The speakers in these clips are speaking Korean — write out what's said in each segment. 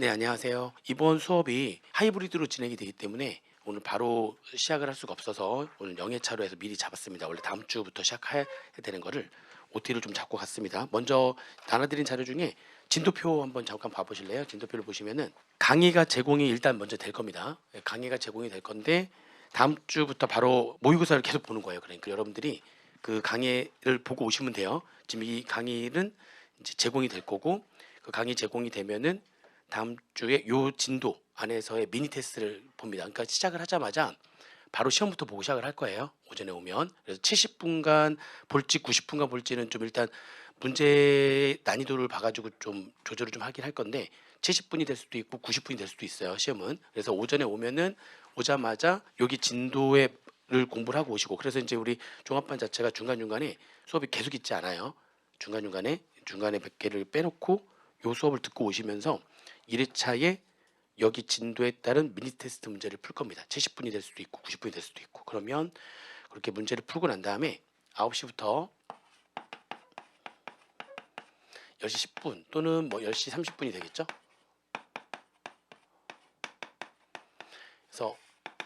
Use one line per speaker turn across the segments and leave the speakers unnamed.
네, 안녕하세요. 이번 수업이 하이브리드로 진행이 되기 때문에 오늘 바로 시작을 할 수가 없어서 오늘 영예차로 해서 미리 잡았습니다. 원래 다음 주부터 시작해야 되는 거를 OT를 좀 잡고 갔습니다. 먼저 나눠드린 자료 중에 진도표 한번 잠깐 봐보실래요? 진도표를 보시면은 강의가 제공이 일단 먼저 될 겁니다. 예, 강의가 제공이 될 건데 다음 주부터 바로 모의고사를 계속 보는 거예요. 그러니까 여러분들이 그 강의를 보고 오시면 돼요. 지금 이 강의는 이제 제공이 될 거고 그 강의 제공이 되면은 다음 주에 요 진도 안에서의 미니 테스트를 봅니다. 그러니까 시작을 하자마자 바로 시험부터 보고 시작을 할 거예요. 오전에 오면. 그래서 70분간 볼지 90분간 볼지는 좀 일단 문제 난이도를 봐가지고 좀 조절을 좀 하긴 할 건데 70분이 될 수도 있고 90분이 될 수도 있어요. 시험은. 그래서 오전에 오면은 오자마자 여기 진도에 를 공부를 하고 오시고 그래서 이제 우리 종합반 자체가 중간중간에 수업이 계속 있지 않아요. 중간에 몇 개를 빼놓고 요 수업을 듣고 오시면서 1회차에 여기 진도에 따른 미니 테스트 문제를 풀 겁니다. 70분이 될 수도 있고 90분이 될 수도 있고 그러면 그렇게 문제를 풀고 난 다음에 9시부터 10시 10분 또는 뭐 10시 30분이 되겠죠. 그래서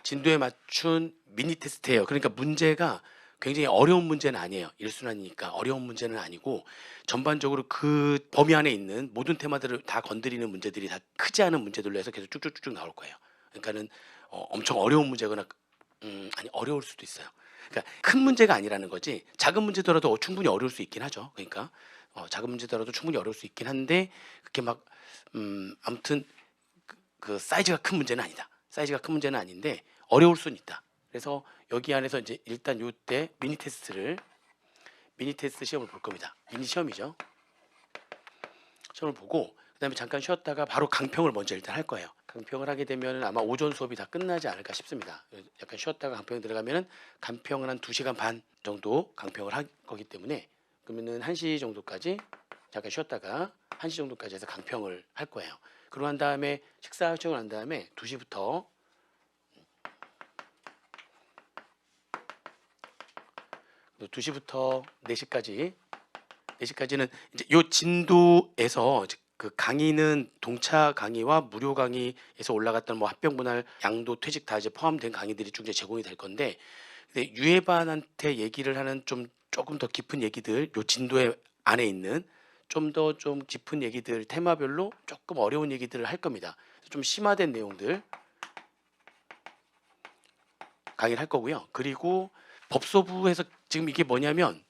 진도에 맞춘 미니 테스트예요. 그러니까 문제가 굉장히 어려운 문제는 아니에요. 1순환이니까 어려운 문제는 아니고 전반적으로 그 범위 안에 있는 모든 테마들을 다 건드리는 문제들이 다 크지 않은 문제들로 해서 계속 쭉쭉쭉 나올 거예요. 그러니까는 엄청 어려운 문제거나 아니 어려울 수도 있어요. 그러니까 큰 문제가 아니라는 거지. 작은 문제더라도 충분히 어려울 수 있긴 하죠. 그러니까 작은 문제더라도 충분히 어려울 수 있긴 한데 그렇게 막 아무튼 그 사이즈가 큰 문제는 아니다. 사이즈가 큰 문제는 아닌데 어려울 수는 있다. 그래서 여기 안에서 이제 일단 요때 미니 테스트 시험을 볼 겁니다. 미니 시험이죠. 시험을 보고 그다음에 잠깐 쉬었다가 바로 강평을 먼저 일단 할 거예요. 강평을 하게 되면 아마 오전 수업이 다 끝나지 않을까 싶습니다. 약간 쉬었다가 강평 들어가면은 강평은 한 2시간 반 정도 강평을 할 거기 때문에 그러면은 1시 정도까지 잠깐 쉬었다가 1시 정도까지 해서 강평을 할 거예요. 그러고 난 다음에 식사하시고 난 다음에 2시부터 4시까지는 이제 요 진도에서 그 강의는 동차 강의와 무료 강의에서 올라갔던 뭐 합병 분할 양도 퇴직 다 이제 포함된 강의들이 쭉 이제 제공이 될 건데 근데 유해반한테 얘기를 하는 좀 조금 더 깊은 얘기들 요 진도에 안에 있는 좀 깊은 얘기들 테마별로 조금 어려운 얘기들을 할 겁니다. 좀 심화된 내용들 강의를 할 거고요. 그리고 법소부에서 지금 이게 뭐냐면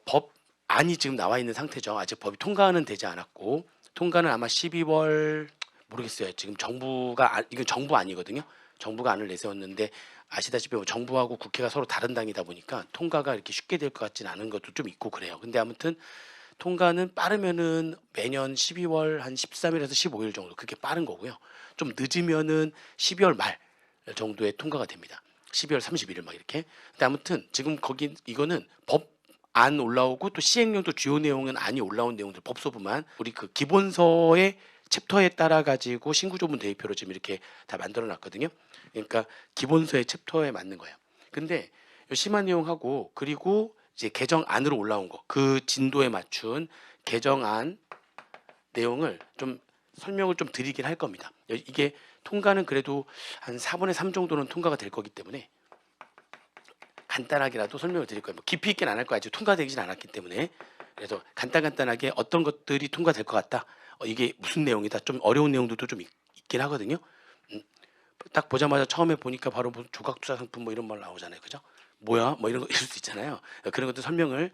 법안이 지금 나와 있는 상태죠. 아직 법이 통과는 되지 않았고 통과는 아마 12월 모르겠어요. 지금 정부가 이건 정부 아니거든요. 정부가 안을 내세웠는데 아시다시피 뭐 정부하고 국회가 서로 다른 당이다 보니까 통과가 이렇게 쉽게 될 것 같지는 않은 것도 좀 있고 그래요. 근데 아무튼 통과는 빠르면은 매년 12월 한 13일에서 15일 정도 그게 빠른 거고요. 좀 늦으면은 12월 말 정도에 통과가 됩니다. 12월 31일 막 이렇게. 근데 아무튼 지금 거기 이거는 법안 올라오고 또 시행령도 주요 내용은 안이 올라온 내용들 법소부만 우리 그 기본서의 챕터에 따라 가지고 신구조문 대입표로 지금 이렇게 다 만들어 놨거든요. 그러니까 기본서의 챕터에 맞는 거예요. 근데 요 심한 내용하고 그리고 이제 개정안으로 올라온 거 그 진도에 맞춘 개정안 내용을 좀 설명을 좀 드리긴 할 겁니다. 이게 통과는 그래도 한 4분의 3 정도는 통과가 될 거기 때문에 간단하게라도 설명을 드릴 거예요. 뭐 깊이 있게는 안 할 거예요. 아직 통과되진 않았기 때문에. 그래서 간단하게 어떤 것들이 통과될 것 같다. 이게 무슨 내용이다. 좀 어려운 내용들도 좀 있긴 하거든요. 음, 딱 보자마자 처음에 보니까 바로 뭐 조각투자 상품 뭐 이런 말 나오잖아요. 그죠? 뭐야? 뭐 이런 거 이럴 수 있잖아요. 그런 것도 설명을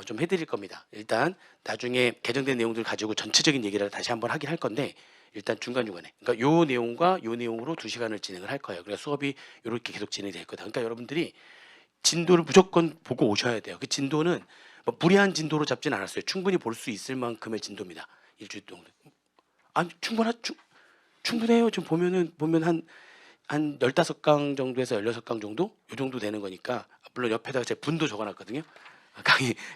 좀 해드릴 겁니다. 일단 나중에 개정된 내용들 가지고 전체적인 얘기를 다시 한번 하긴 할 건데 일단 중간중간에 그러니까 요 내용과 요 내용으로 2시간을 진행을 할 거예요. 그래서 수업이 이렇게 계속 진행이 될 거다. 그러니까 여러분들이 진도를 무조건 보고 오셔야 돼요. 그 진도는 뭐 무리한 진도로 잡진 않았어요. 충분히 볼 수 있을 만큼의 진도입니다. 일주일 동안. 아니 충분해요. 지금 보면 한 15강 정도에서 16강 정도? 요 정도 되는 거니까 물론 옆에다가 제 분도 적어놨거든요.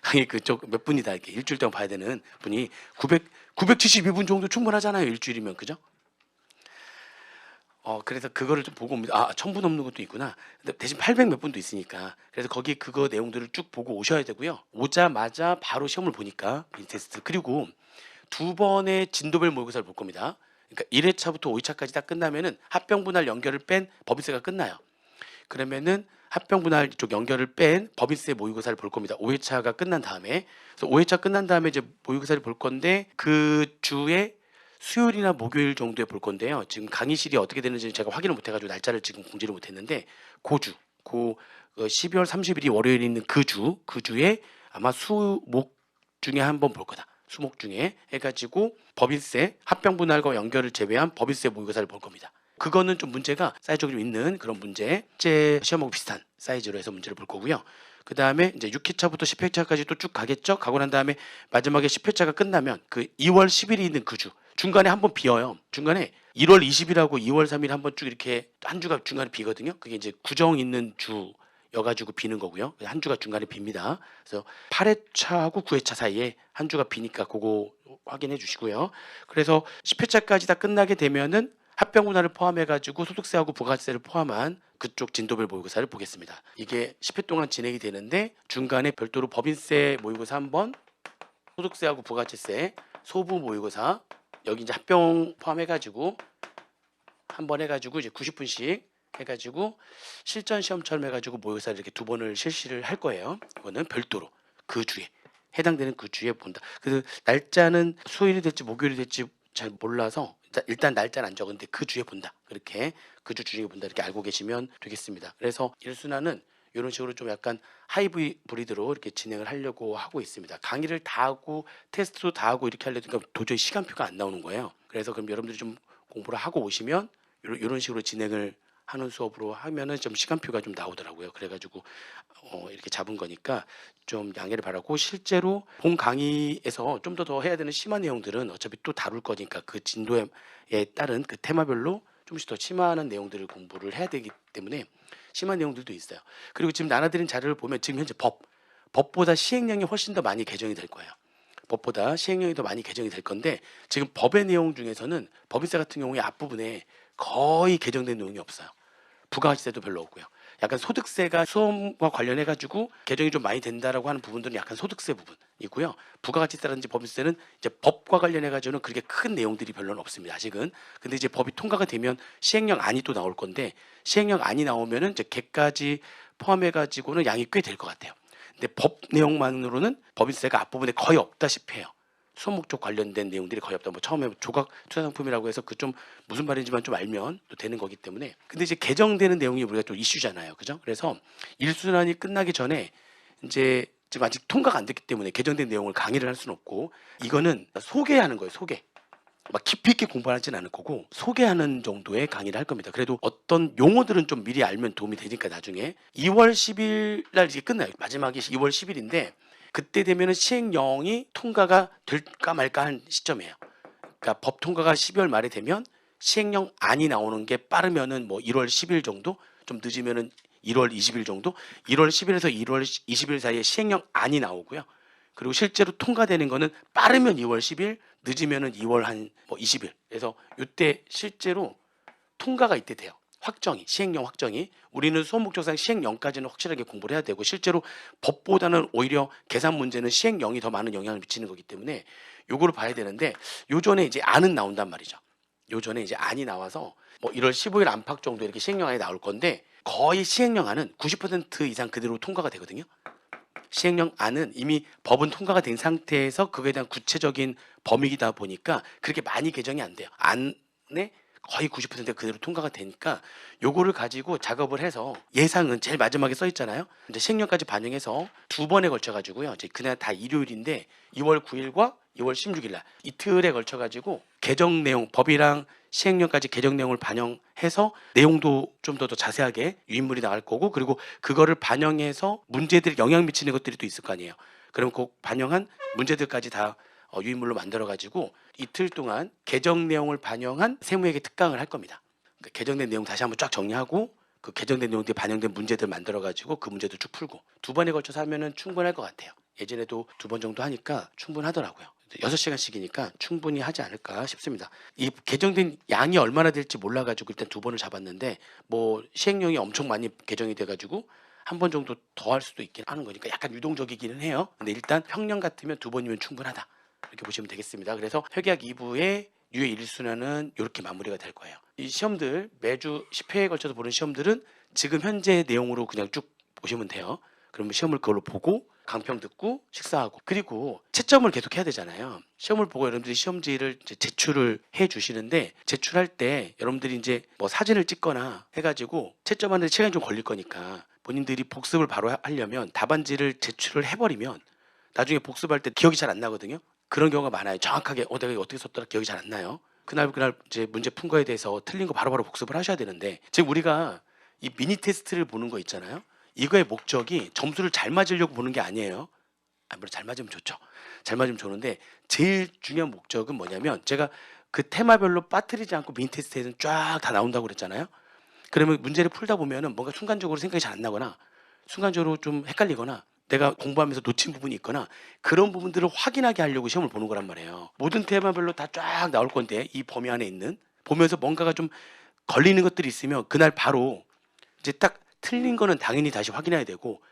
강의 그쪽 몇 분이다 이렇게 일주일 동안 봐야 되는 분이 972분 정도 충분하잖아요. 일주일이면 그죠? 그래서 그거를 좀 보고 옵니다. 1000분 넘는 것도 있구나. 근데 대신 800 몇 분도 있으니까. 그래서 거기 그거 내용들을 쭉 보고 오셔야 되고요. 오자마자 바로 시험을 보니까 이 테스트. 그리고 두 번의 진도별 모의고사를 볼 겁니다. 그러니까 1회차부터 5회차까지 다 끝나면은 합병 분할 연결을 뺀 법인세가 끝나요. 그러면은 합병 분할 쪽 연결을 뺀 법인세 모의고사를 볼 겁니다. 5회차가 끝난 다음에. 그래서 5회차 끝난 다음에 이제 모의고사를 볼 건데 그 주에 수요일이나 목요일 정도에 볼 건데요. 지금 강의실이 어떻게 되는지 제가 확인을 못 해가지고 날짜를 지금 공지를 못 했는데 고주, 12월 30일이 월요일에 있는 그 주에 아마 수목 중에 한번 볼 거다. 수목 중에 해가지고 법인세 합병 분할과 연결을 제외한 법인세 모의고사를 볼 겁니다. 그거는 좀 문제가 사이즈가 좀 있는 그런 문제, 실제 시험하고 비슷한 사이즈로 해서 문제를 볼 거고요. 그 다음에 이제 6회차부터 10회차까지 또 쭉 가겠죠. 가고 난 다음에 마지막에 10회차가 끝나면 그 2월 10일이 있는 그 주 중간에 한번 비어요. 중간에 1월 20일하고 2월 3일 한번 쭉 이렇게 한 주가 중간에 비거든요. 그게 이제 구정 있는 주여가지고 비는 거고요. 한 주가 중간에 빕니다. 그래서 8회차하고 9회차 사이에 한 주가 비니까 그거 확인해 주시고요. 그래서 10회차까지 다 끝나게 되면은 합병 분할을 포함해가지고 소득세하고 부가세를 포함한 그쪽 진도별 모의고사를 보겠습니다. 이게 10회 동안 진행이 되는데 중간에 별도로 법인세 모의고사 한 번, 소득세하고 부가세 소부 모의고사 여기 이제 합병 포함해가지고 한 번 해가지고 이제 90분씩 해가지고 실전 시험처럼 해가지고 모의고사를 이렇게 두 번을 실시를 할 거예요. 이거는 별도로 그 주에 해당되는 그 주에 본다. 그 날짜는 수요일이 될지 목요일이 될지 잘 몰라서 일단 날짜는 안 적은데 그 주에 본다. 그렇게 그 주 중에 본다. 이렇게 알고 계시면 되겠습니다. 그래서 1순환은 이런 식으로 좀 약간 하이브리드로 이렇게 진행을 하려고 하고 있습니다. 강의를 다 하고 테스트도 다 하고 이렇게 하려니까 도저히 시간표가 안 나오는 거예요. 그래서 그럼 여러분들이 좀 공부를 하고 오시면 이런 식으로 진행을 하는 수업으로 하면은 좀 시간표가 좀 나오더라고요. 그래가지고 이렇게 잡은 거니까 좀 양해를 바라고 실제로 본 강의에서 좀 더 해야 되는 심한 내용들은 어차피 또 다룰 거니까 그 진도에 따른 그 테마별로 조금씩 더 심한 내용들을 공부를 해야 되기 때문에 심한 내용들도 있어요. 그리고 지금 나눠드린 자료를 보면 지금 현재 법보다 시행령이 훨씬 더 많이 개정이 될 거예요. 법보다 시행령이 더 많이 개정이 될 건데 지금 법의 내용 중에서는 법인세 같은 경우에 앞부분에 거의 개정된 내용이 없어요. 부가가치세도 별로 없고요. 약간 소득세가 수험과 관련해 가지고 개정이 좀 많이 된다라고 하는 부분들은 약간 소득세 부분이고요. 부가가치세라든지 법인세는 이제 법과 관련해 가지고는 그렇게 큰 내용들이 별로는 없습니다. 아직은. 근데 이제 법이 통과가 되면 시행령 안이 또 나올 건데 시행령 안이 나오면은 이제 개까지 포함해 가지고는 양이 꽤 될 것 같아요. 근데 법 내용만으로는 법인세가 앞부분에 거의 없다시피 해요. 수험 목적 관련된 내용들이 거의 없다. 뭐 처음에 조각 투자 상품이라고 해서 그 좀 무슨 말인지만 좀 알면 또 되는 거기 때문에. 근데 이제 개정되는 내용이 우리가 또 이슈잖아요. 그죠? 그래서 1순환이 끝나기 전에 이제 지금 아직 통과가 안 됐기 때문에 개정된 내용을 강의를 할 수는 없고 이거는 소개하는 거예요. 소개. 막 깊이 있게 공부하지는 않을 거고 소개하는 정도의 강의를 할 겁니다. 그래도 어떤 용어들은 좀 미리 알면 도움이 되니까 나중에 2월 10일 날 이게 끝나요. 마지막이 2월 10일인데 그때 되면은 시행령이 통과가 될까 말까 한 시점이에요. 그러니까 법 통과가 12월 말에 되면 시행령 안이 나오는 게 빠르면은 뭐 1월 10일 정도, 좀 늦으면은 1월 20일 정도, 1월 10일에서 1월 20일 사이에 시행령 안이 나오고요. 그리고 실제로 통과되는 거는 빠르면 2월 10일, 늦으면은 2월 한 뭐 20일. 그래서 이때 실제로 통과가 이때 돼요. 확정이, 시행령 확정이. 우리는 수험 목적상 시행령까지는 확실하게 공부를 해야 되고 실제로 법보다는 오히려 계산 문제는 시행령이 더 많은 영향을 미치는 거기 때문에 요거를 봐야 되는데 요전에 이제 안은 나온단 말이죠. 요전에 이제 안이 나와서 뭐 1월 15일 안팎 정도 이렇게 시행령 안이 나올 건데 거의 시행령 안은 90% 이상 그대로 통과가 되거든요. 시행령 안은 이미 법은 통과가 된 상태에서 그거에 대한 구체적인 범위이다 보니까 그렇게 많이 개정이 안 돼요. 안에 거의 90%가 그대로 통과가 되니까 요거를 가지고 작업을 해서 예상은 제일 마지막에 써 있잖아요. 이제 시행령까지 반영해서 두 번에 걸쳐 가지고요. 이제 그날 다 일요일인데 2월 9일과 2월 16일 날 이틀에 걸쳐 가지고 개정 내용 법이랑 시행령까지 개정 내용을 반영해서 내용도 좀 더 자세하게 유인물이 나갈 거고 그리고 그거를 반영해서 문제들이 영향 미치는 것들이 또 있을 거 아니에요. 그럼 그 반영한 문제들까지 다 유인물로 만들어 가지고 이틀 동안 개정 내용을 반영한 세무회계 특강을 할 겁니다. 그러니까 개정된 내용 다시 한번 쫙 정리하고 그 개정된 내용들이 반영된 문제들 만들어 가지고 그 문제도 쭉 풀고 두 번에 걸쳐서 하면은 충분할 것 같아요. 예전에도 두 번 정도 하니까 충분하더라고요. 6시간씩이니까 충분히 하지 않을까 싶습니다. 이 개정된 양이 얼마나 될지 몰라가지고 일단 두 번을 잡았는데 뭐 시행령이 엄청 많이 개정이 돼가지고 한 번 정도 더 할 수도 있긴 하는 거니까 약간 유동적이기는 해요. 근데 일단 평년 같으면 두 번이면 충분하다. 이렇게 보시면 되겠습니다. 그래서 회계학 2부의 유의 1순위는 이렇게 마무리가 될 거예요. 이 시험들 매주 10회에 걸쳐서 보는 시험들은 지금 현재 내용으로 그냥 쭉 보시면 돼요. 그러면 시험을 그걸로 보고 강평 듣고 식사하고 그리고 채점을 계속 해야 되잖아요. 시험을 보고 여러분들이 시험지를 이제 제출을 해 주시는데 제출할 때 여러분들이 이제 뭐 사진을 찍거나 해가지고 채점하는데 시간이 좀 걸릴 거니까 본인들이 복습을 바로 하려면 답안지를 제출을 해버리면 나중에 복습할 때 기억이 잘 안 나거든요. 그런 경우가 많아요. 정확하게 내가 이거 어떻게 썼더라 기억이 잘 안 나요. 그날 이제 문제 푼 거에 대해서 틀린 거 바로바로 복습을 하셔야 되는데 지금 우리가 이 미니 테스트를 보는 거 있잖아요. 이거의 목적이 점수를 잘 맞으려고 보는 게 아니에요. 물론 잘 맞으면 좋죠. 잘 맞으면 좋은데 제일 중요한 목적은 뭐냐면 제가 그 테마별로 빠뜨리지 않고 미니 테스트에서는 쫙 다 나온다고 그랬잖아요. 그러면 문제를 풀다 보면은 뭔가 순간적으로 생각이 잘 안 나거나 순간적으로 좀 헷갈리거나 내가 공부하면서 놓친 부분이 있거나 그런 부분들을 확인하게 하려고 시험을 보는 거란 말이에요. 모든 테마별로 다 쫙 나올 건데 이 범위 안에 있는 보면서 뭔가가 좀 걸리는 것들이 있으면 그날 바로 이제 딱 틀린 거는 당연히 다시 확인해야 되고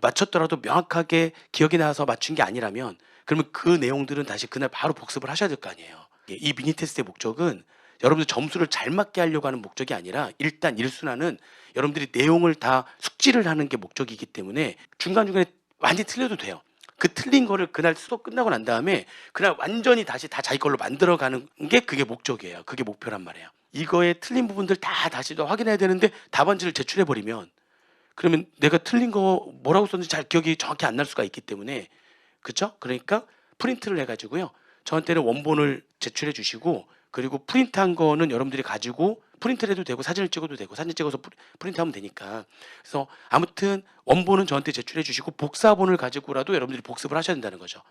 맞췄더라도 명확하게 기억이 나서 맞춘 게 아니라면 그러면 그 내용들은 다시 그날 바로 복습을 하셔야 될 거 아니에요. 이 미니 테스트의 목적은 여러분들 점수를 잘 맞게 하려고 하는 목적이 아니라 일단 1순위는 여러분들이 내용을 다 숙지를 하는 게 목적이기 때문에 중간중간에 완전히 틀려도 돼요. 그 틀린 거를 그날 수업 끝나고 난 다음에 그날 완전히 다시 다 자기 걸로 만들어가는 게 그게 목적이에요. 그게 목표란 말이에요. 이거에 틀린 부분들 다 다시 또 확인해야 되는데 답안지를 제출해버리면 그러면 내가 틀린 거 뭐라고 썼는지 잘 기억이 정확히 안 날 수가 있기 때문에 그렇죠? 그러니까 프린트를 해가지고요. 저한테는 원본을 제출해 주시고 그리고 프린트한 거는 여러분들이 가지고 프린트를 해도 되고 사진을 찍어도 되고 사진 찍어서 프린트하면 되니까 그래서 아무튼 원본은 저한테 제출해 주시고 복사본을 가지고라도 여러분들이 복습을 하셔야 된다는 거죠.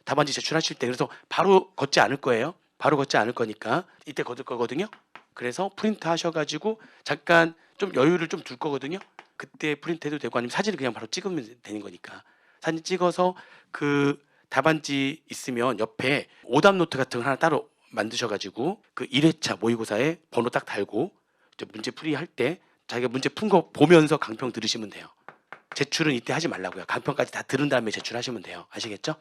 답안지 제출하실 때 그래서 바로 걷지 않을 거예요. 바로 걷지 않을 거니까 이때 걷을 거거든요. 그래서 프린트 하셔가지고 잠깐 좀 여유를 좀 둘 거거든요. 그때 프린트해도 되고 아니면 사진을 그냥 바로 찍으면 되는 거니까 사진 찍어서 그 답안지 있으면 옆에 오답 노트 같은 거 하나 따로 만드셔가지고 그 1회차 모의고사에 번호 딱 달고 이제 문제 풀이 할 때 자기가 문제 푼 거 보면서 강평 들으시면 돼요. 제출은 이때 하지 말라고요. 강평까지 다 들은 다음에 제출하시면 돼요. 아시겠죠?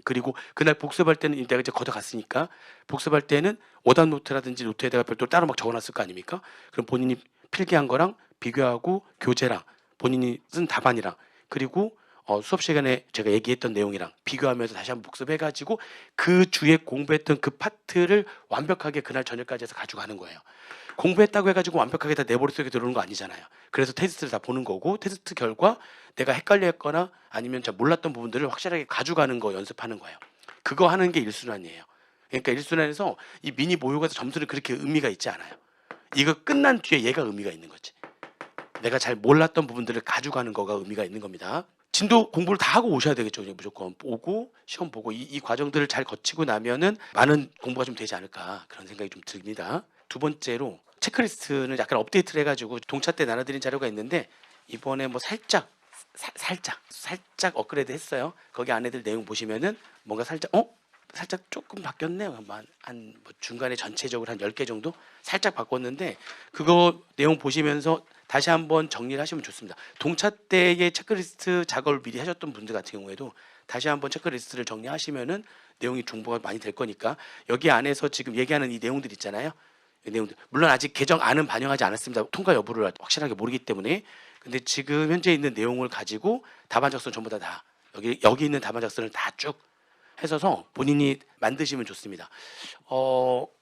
그리고 그날 복습할 때는 내가 이제 걷어갔으니까 복습할 때는 오답 노트라든지 노트에다가 별도로 따로 막 적어놨을 거 아닙니까? 그럼 본인이 필기한 거랑 비교하고 교재랑 본인이 쓴 답안이랑 그리고 수업 시간에 제가 얘기했던 내용이랑 비교하면서 다시 한번 복습해가지고 그 주에 공부했던 그 파트를 완벽하게 그날 저녁까지 해서 가지고 가는 거예요. 공부했다고 해가지고 완벽하게 다 내 머릿속에 들어오는 거 아니잖아요. 그래서 테스트를 다 보는 거고 테스트 결과 내가 헷갈려 했거나 아니면 잘 몰랐던 부분들을 확실하게 가져가는 거 연습하는 거예요. 그거 하는 게 1순위예요. 그러니까 1순위에서 이 미니 모의고사 점수는 그렇게 의미가 있지 않아요. 이거 끝난 뒤에 얘가 의미가 있는 거지. 내가 잘 몰랐던 부분들을 가져가는 거가 의미가 있는 겁니다. 진도 공부를 다 하고 오셔야 되겠죠. 무조건 보고 시험 보고 이 과정들을 잘 거치고 나면은 많은 공부가 좀 되지 않을까 그런 생각이 좀 듭니다. 두 번째로 체크리스트는 약간 업데이트를 해가지고 동차 때 나눠드린 자료가 있는데 이번에 뭐 살짝 업그레이드 했어요. 거기 안에들 내용 보시면은 뭔가 살짝 조금 바뀌었네요. 한 뭐 중간에 전체적으로 한 10개 정도 살짝 바꿨는데 그거 내용 보시면서 다시 한번 정리를 하시면 좋습니다. 동차 때의 체크리스트 작업을 미리 하셨던 분들 같은 경우에도 다시 한번 체크리스트를 정리하시면은 내용이 정보가 많이 될 거니까 여기 안에서 지금 얘기하는 이 내용들 있잖아요. 이 내용들 물론 아직 개정안은 반영하지 않았습니다. 통과 여부를 확실하게 모르기 때문에 근데 지금 현재 있는 내용을 가지고 답안 작성 전부 다 여기 있는 답안 작성을 다 쭉 해서서 본인이 만드시면 좋습니다.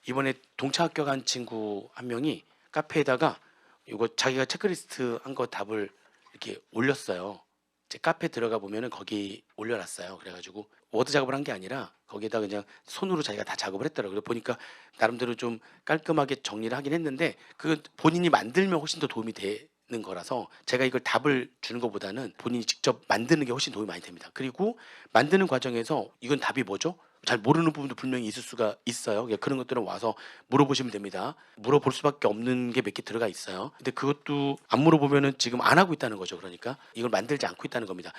이번에 동차 합격한 친구 한 명이 카페에다가 이거 자기가 체크리스트 한 거 답을 이렇게 올렸어요. 제 카페 들어가 보면은 거기 올려놨어요. 그래가지고 워드 작업을 한 게 아니라 거기에다 그냥 손으로 자기가 다 작업을 했더라고요. 보니까 나름대로 좀 깔끔하게 정리를 하긴 했는데 그 본인이 만들면 훨씬 더 도움이 되는 거라서 제가 이걸 답을 주는 것보다는 본인이 직접 만드는 게 훨씬 도움이 많이 됩니다. 그리고 만드는 과정에서 이건 답이 뭐죠? 잘 모르는 부분도 분명히 있을 수가 있어요. 그런 것들은 와서 물어보시면 됩니다. 물어볼 수밖에 없는 게 몇 개 들어가 있어요. 근데 그것도 안 물어보면은 지금 안 하고 있다는 거죠. 그러니까 이걸 만들지 않고 있다는 겁니다.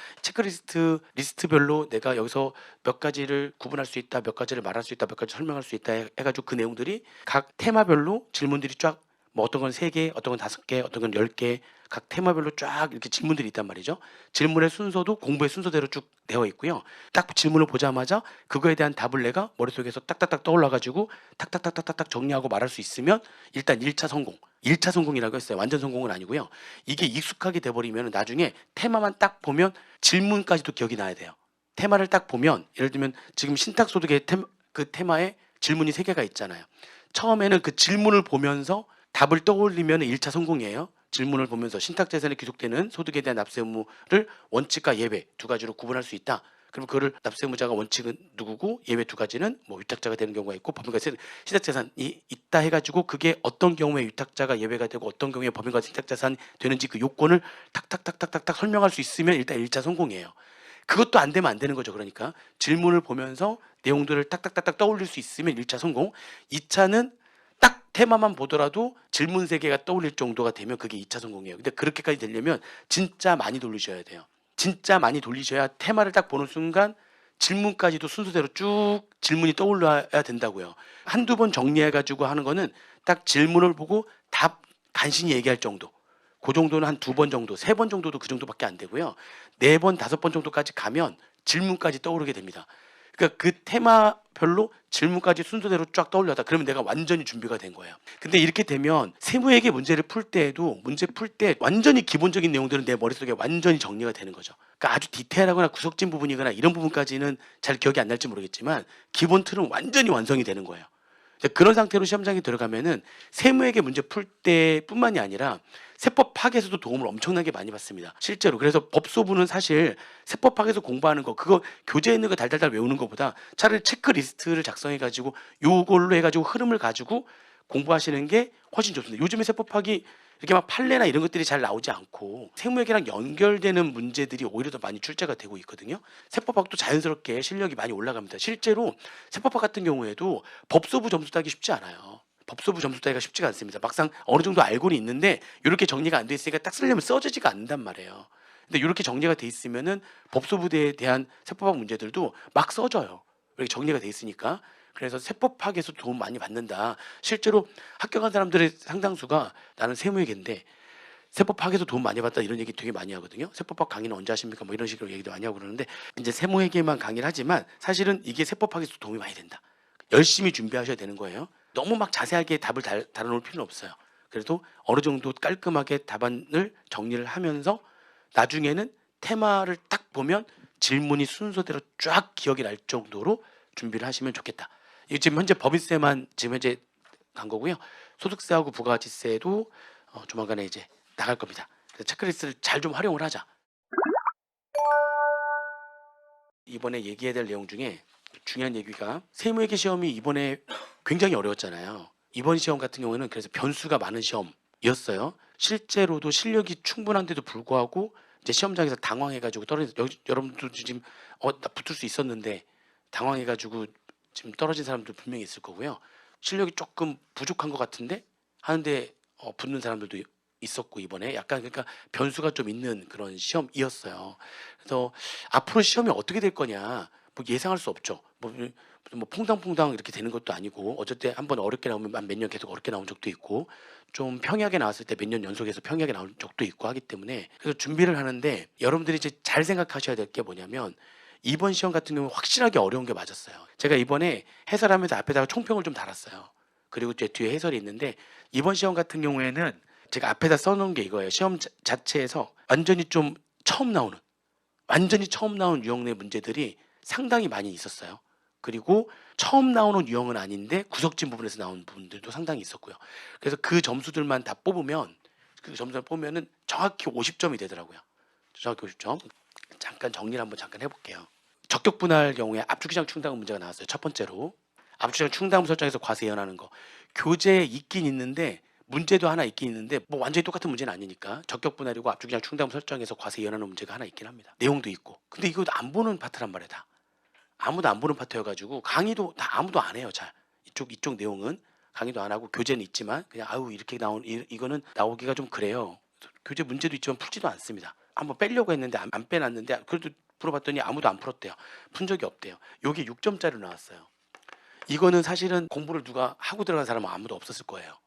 리스트별로 내가 여기서 몇 가지를 구분할 수 있다, 몇 가지를 말할 수 있다, 몇 가지 설명할 수 있다 해가지고 그 내용들이 각 테마별로 질문들이 쫙 뭐 어떤 건 3개, 어떤 건 5개, 어떤 건 10개 각 테마별로 쫙 이렇게 질문들이 있단 말이죠. 질문의 순서도 공부의 순서대로 쭉 되어 있고요. 딱 질문을 보자마자 그거에 대한 답을 내가 머릿속에서 딱딱딱 떠올라 가지고 탁탁탁탁탁 정리하고 말할 수 있으면 일단 1차 성공. 1차 성공이라고 했어요. 완전 성공은 아니고요. 이게 익숙하게 돼 버리면 나중에 테마만 딱 보면 질문까지도 기억이 나야 돼요. 테마를 딱 보면 예를 들면 지금 신탁소득의 그 테마에 질문이 3개가 있잖아요. 처음에는 그 질문을 보면서 답을 떠올리면 1차 성공이에요. 질문을 보면서 신탁재산에 귀속되는 소득에 대한 납세 의무를 원칙과 예외 2가지로 구분할 수 있다. 그럼 그거를 납세 의무자가 원칙은 누구고 예외 2가지는 뭐 위탁자가 되는 경우가 있고 법인과 신탁재산이 있다 해가지고 그게 어떤 경우에 위탁자가 예외가 되고 어떤 경우에 법인과 신탁재산이 되는지 그 요건을 탁탁탁탁탁탁 설명할 수 있으면 일단 1차 성공이에요. 그것도 안 되면 안 되는 거죠. 그러니까 질문을 보면서 내용들을 딱딱딱딱 떠올릴 수 있으면 1차 성공. 2차는 딱 테마만 보더라도 질문 3개가 떠올릴 정도가 되면 그게 2차 성공이에요. 근데 그렇게까지 되려면 진짜 많이 돌리셔야 돼요. 진짜 많이 돌리셔야 테마를 딱 보는 순간 질문까지도 순서대로 쭉 질문이 떠올라야 된다고요. 한두 번 정리해가지고 하는 거는 딱 질문을 보고 답 간신히 얘기할 정도. 그 정도는 한 2번 정도, 3번 정도도 그 정도밖에 안 되고요. 4번, 5번 정도까지 가면 질문까지 떠오르게 됩니다. 그러니까 그 테마별로 질문까지 순서대로 쫙 떠올렸다. 그러면 내가 완전히 준비가 된 거예요. 근데 이렇게 되면 세무회계 문제를 풀 때에도 문제 풀 때 완전히 기본적인 내용들은 내 머릿속에 완전히 정리가 되는 거죠. 그러니까 아주 디테일하거나 구석진 부분이거나 이런 부분까지는 잘 기억이 안 날지 모르겠지만 기본 틀은 완전히 완성이 되는 거예요. 그런 상태로 시험장에 들어가면은 세무회계 문제 풀 때뿐만이 아니라 세법 파악에서도 도움을 엄청나게 많이 받습니다. 실제로. 그래서 법소부는 사실 세법 파악에서 공부하는 거 그거 교재에 있는 거 달달달 외우는 것보다 차라리 체크리스트를 작성해 가지고 요걸로 해 가지고 흐름을 가지고 공부하시는 게 훨씬 좋습니다. 요즘에 세법 파악이 이렇게 막 판례나 이런 것들이 잘 나오지 않고 세무회계랑 연결되는 문제들이 오히려 더 많이 출제가 되고 있거든요. 세법학도 자연스럽게 실력이 많이 올라갑니다. 실제로 세법학 같은 경우에도 법소부 점수 따기 쉽지 않아요. 법소부 점수 따기가 쉽지가 않습니다. 막상 어느 정도 알고는 있는데 이렇게 정리가 안 돼 있으니까 딱 쓰려면 써지지가 않는단 말이에요. 근데 이렇게 정리가 돼 있으면은 법소부에 대한 세법학 문제들도 막 써져요. 이렇게 정리가 돼 있으니까. 그래서 세법학에서 도움 많이 받는다. 실제로 합격한 사람들의 상당수가 나는 세무회계인데 세법학에서 도움 많이 받다 이런 얘기 되게 많이 하거든요. 세법학 강의는 언제 하십니까? 뭐 이런 식으로 얘기도 많이 하고 그러는데 이제 세무회계만 강의를 하지만 사실은 이게 세법학에서 도움이 많이 된다. 열심히 준비하셔야 되는 거예요. 너무 막 자세하게 답을 달아놓을 필요는 없어요. 그래도 어느 정도 깔끔하게 답안을 정리를 하면서 나중에는 테마를 딱 보면 질문이 순서대로 쫙 기억이 날 정도로 준비를 하시면 좋겠다. 이게 지금 현재 법인세만 지금 현재 간 거고요. 소득세하고 부가가치세도 조만간에 이제 나갈 겁니다. 그래서 체크리스트를 잘 좀 활용을 하자. 이번에 얘기해야 될 내용 중에 중요한 얘기가 세무회계 시험이 이번에 굉장히 어려웠잖아요. 이번 시험 같은 경우에는 그래서 변수가 많은 시험이었어요. 실제로도 실력이 충분한데도 불구하고 이제 시험장에서 당황해가지고 떨어진 여러분도 지금 나 붙을 수 있었는데 당황해가지고 지금 떨어진 사람들 분명히 있을 거고요. 실력이 조금 부족한 것 같은데 하는데 붙는 사람들도 있었고 이번에 약간 그러니까 변수가 좀 있는 그런 시험이었어요. 그래서 앞으로 시험이 어떻게 될 거냐 뭐 예상할 수 없죠. 뭐 퐁당퐁당 이렇게 되는 것도 아니고 어쨌든 한번 어렵게 나오면 몇 년 계속 어렵게 나온 적도 있고 좀 평이하게 나왔을 때 몇 년 연속해서 평이하게 나온 적도 있고 하기 때문에 그래서 준비를 하는데 여러분들이 이제 잘 생각하셔야 될 게 뭐냐면 이번 시험 같은 경우는 확실하게 어려운 게 맞았어요. 제가 이번에 해설하면서 앞에다가 총평을 좀 달았어요. 그리고 제 뒤에 해설이 있는데 이번 시험 같은 경우에는 제가 앞에다 써놓은 게 이거예요. 시험 자체에서 완전히 처음 나온 유형의 문제들이 상당히 많이 있었어요. 그리고 처음 나오는 유형은 아닌데 구석진 부분에서 나온 부분들도 상당히 있었고요. 그래서 그 점수들만 다 뽑으면 그 점수를 뽑으면은 정확히 50점이 되더라고요. 정확히 50점. 잠깐 정리를 한번 잠깐 해볼게요. 적격 분할 경우에 압축기장 충당금 문제가 나왔어요. 첫 번째로 압축기장 충당금 설정에서 과세 예언하는 거 교재에 있긴 있는데 문제도 하나 있긴 있는데 뭐 완전히 똑같은 문제는 아니니까 적격 분할이고 압축기장 충당금 설정에서 과세 예언하는 문제가 하나 있긴 합니다. 내용도 있고 근데 이거 안 보는 파트란 말이야 다. 아무도 안 보는 파트여가지고 강의도 다 아무도 안 해요. 잘 이쪽 내용은 강의도 안 하고 교재는 있지만 그냥 이렇게 나온 이거는 나오기가 좀 그래요. 교재 문제도 있지만 풀지도 않습니다. 한번 빼려고 했는데 안 빼놨는데 그래도 풀어봤더니 아무도 안 풀었대요. 푼 적이 없대요. 요게 6점짜리 나왔어요. 이거는 사실은 공부를 누가 하고 들어간 사람은 아무도 없었을 거예요.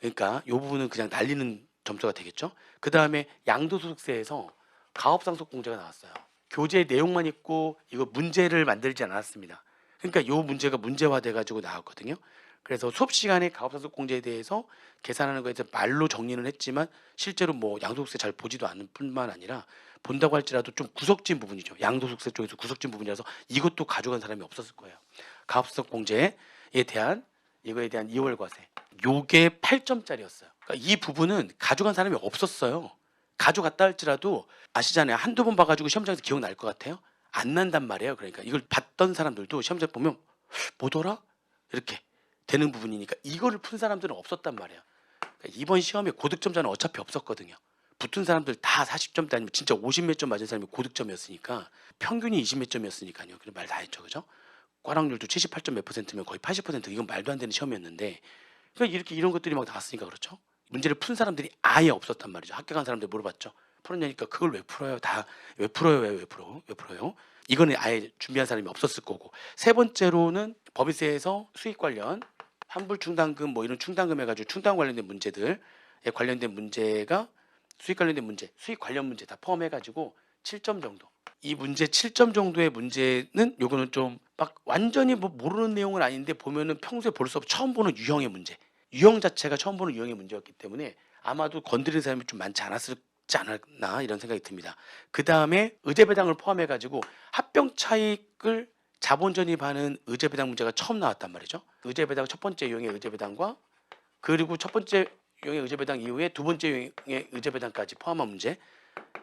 그러니까 이 부분은 그냥 날리는 점수가 되겠죠. 그 다음에 양도소득세에서 가업상속공제가 나왔어요. 교재 내용만 있고 이거 문제를 만들지 않았습니다. 그러니까 이 문제가 문제화돼 가지고 나왔거든요. 그래서 수업 시간에 가업상속공제에 대해서 계산하는 거에 대해서 말로 정리는 했지만 실제로 뭐 양도소득세 잘 보지도 않을 뿐만 아니라 본다고 할지라도 좀 구석진 부분이죠. 양도소득세 쪽에서 구석진 부분이라서 이것도 가져간 사람이 없었을 거예요. 가업상속공제에 대한 이거에 대한 2월 과세 요게 8점짜리였어요. 그러니까 이 부분은 가져간 사람이 없었어요. 가져갔다 할지라도 아시잖아요. 한두 번 봐가지고 시험장에서 기억날 것 같아요? 안 난단 말이에요. 그러니까 이걸 봤던 사람들도 시험장 보면 뭐더라? 이렇게 되는 부분이니까 이거를 푼 사람들은 없었단 말이에요. 그러니까 이번 시험에 고득점자는 어차피 없었거든요. 붙은 사람들 다 40점대 아니면 진짜 50 몇 점 맞은 사람이 고득점이었으니까 평균이 20 몇 점이었으니까요. 그래 말 다 했죠. 그죠? 꽈락률도 78점 몇 %면 거의 80% 이건 말도 안 되는 시험이었는데 그러니까 이렇게 이런 것들이 막 나왔으니까 그렇죠. 문제를 푼 사람들이 아예 없었단 말이죠. 합격한 사람들 물어봤죠. 풀었냐니까 그걸 왜 풀어요? 다 왜 풀어요? 왜 풀어요? 이거는 아예 준비한 사람이 없었을 거고. 세 번째로는 법인세에서 수익 관련 환불 충당금 뭐 이런 충당금 해가지고 충당 관련된 문제들에 관련된 문제가 수익 관련된 문제, 수익 관련 문제 다 포함해가지고 7점 정도. 이 문제 7점 정도의 문제는 요거는 좀 막 완전히 뭐 모르는 내용은 아닌데 보면은 평소에 볼 수 없 처음 보는 유형의 문제. 유형 자체가 처음 보는 유형의 문제였기 때문에 아마도 건드리는 사람이 좀 많지 않았지 않았나 이런 생각이 듭니다. 그 다음에 의제배당을 포함해가지고 합병 차익을 자본 전입하는 의제배당 문제가 처음 나왔단 말이죠. 의제배당 첫 번째 유형의 의제배당과 그리고 첫 번째 유형의 의제배당 이후에 두 번째 유형의 의제배당까지 포함한 문제.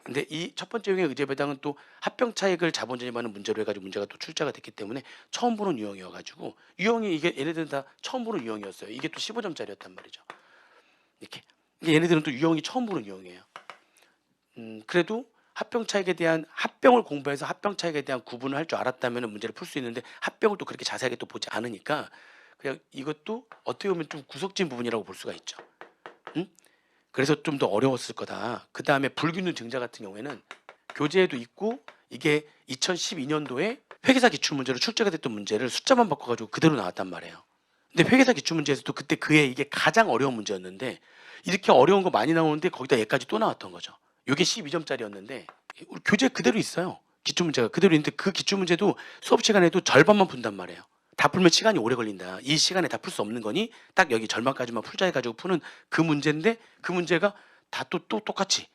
근데 이 첫 번째 유형의 의제배당은 또 합병 차익을 자본 전입하는 문제로 해가지고 문제가 또 출제가 됐기 때문에 처음 보는 유형이어가지고 유형이 이게 얘네들은 다 처음 보는 유형이었어요. 이게 또 15점짜리였단 말이죠. 이렇게 얘네들은 또 유형이 처음 보는 유형이에요. 그래도 합병 차익에 대한 합병을 공부해서 합병 차익에 대한 구분을 할 줄 알았다면 문제를 풀 수 있는데 합병을 또 그렇게 자세하게 또 보지 않으니까 그냥 이것도 어떻게 보면 좀 구석진 부분이라고 볼 수가 있죠. 응? 그래서 좀 더 어려웠을 거다. 그 다음에 불균등 증자 같은 경우에는 교재에도 있고 이게 2012년도에 회계사 기출 문제로 출제가 됐던 문제를 숫자만 바꿔가지고 그대로 나왔단 말이에요. 근데 회계사 기출 문제에서도 그때 그해 이게 가장 어려운 문제였는데 이렇게 어려운 거 많이 나오는데 거기다 얘까지 또 나왔던 거죠. 이게 12점짜리였는데 우리 교재 그대로 있어요. 기출 문제가 그대로 있는데 그 기출 문제도 수업 시간에도 절반만 푼단 말이에요. 다 풀면 시간이 오래 걸린다. 이 시간에 다 풀 수 없는 거니 딱 여기 절반까지만 풀자 해가지고 푸는 그 문제인데 그 문제가 다 또 똑같이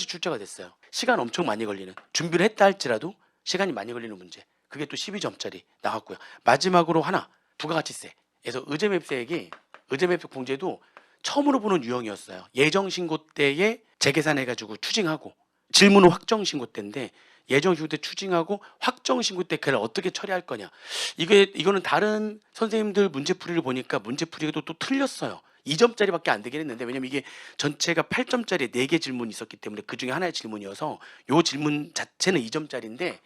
출제가 됐어요. 시간 엄청 많이 걸리는 준비를 했다 할지라도 시간이 많이 걸리는 문제. 그게 또 12점짜리 나왔고요. 마지막으로 하나 부가가치세에서 의제매입 공제도 처음으로 보는 유형이었어요. 예정신고 때에 재계산해가지고 추징하고 질문은 확정신고 때인데 예정신고 때 추징하고 확정신고 때 그걸 어떻게 처리할 거냐. 이거는 다른 선생님들 문제풀이를 보니까 문제풀이가 또 틀렸어요. 2점짜리밖에 안 되긴 했는데 왜냐면 이게 전체가 8점짜리 4개 질문이 있었기 때문에 그 중에 하나의 질문이어서 요 질문 자체는 2점짜리인데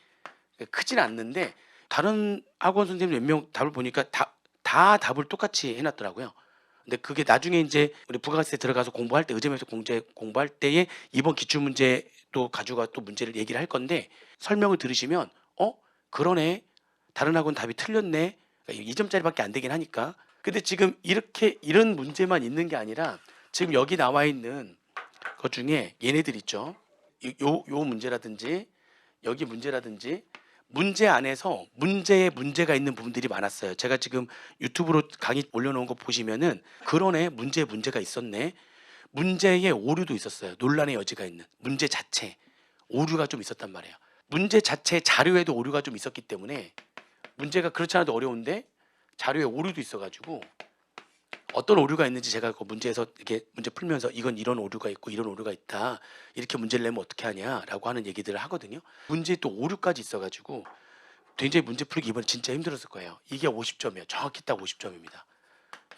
크진 않는데 다른 학원 선생님 몇 명 답을 보니까 다 답을 똑같이 해놨더라고요. 근데 그게 나중에 이제 우리 부가가치세 들어가서 공부할 때 의제매입 공제 공부할 때에 이번 기출문제 또 가져가 또 문제를 얘기를 할 건데 설명을 들으시면 그러네 다른 학원 답이 틀렸네 2점짜리밖에 안 되긴 하니까. 근데 지금 이렇게 이런 문제만 있는 게 아니라 지금 여기 나와 있는 것 중에 얘네들 있죠. 요 문제라든지 여기 문제라든지 문제 안에서 문제에 문제가 있는 부분들이 많았어요. 제가 지금 유튜브로 강의 올려놓은 거 보시면은 그러네 문제가 있었네. 문제에 오류도 있었어요. 논란의 여지가 있는 문제 자체 오류가 좀 있었단 말이에요. 문제 자체 자료에도 오류가 좀 있었기 때문에 문제가 그렇지 않아도 어려운데 자료에 오류도 있어가지고 어떤 오류가 있는지 제가 그 문제에서 이렇게 문제 풀면서 이건 이런 오류가 있고 이런 오류가 있다. 이렇게 문제를 내면 어떻게 하냐라고 하는 얘기들을 하거든요. 문제에 또 오류까지 있어가지고 굉장히 문제 풀기 이번에 진짜 힘들었을 거예요. 이게 50점이에요. 정확히 딱 50점입니다.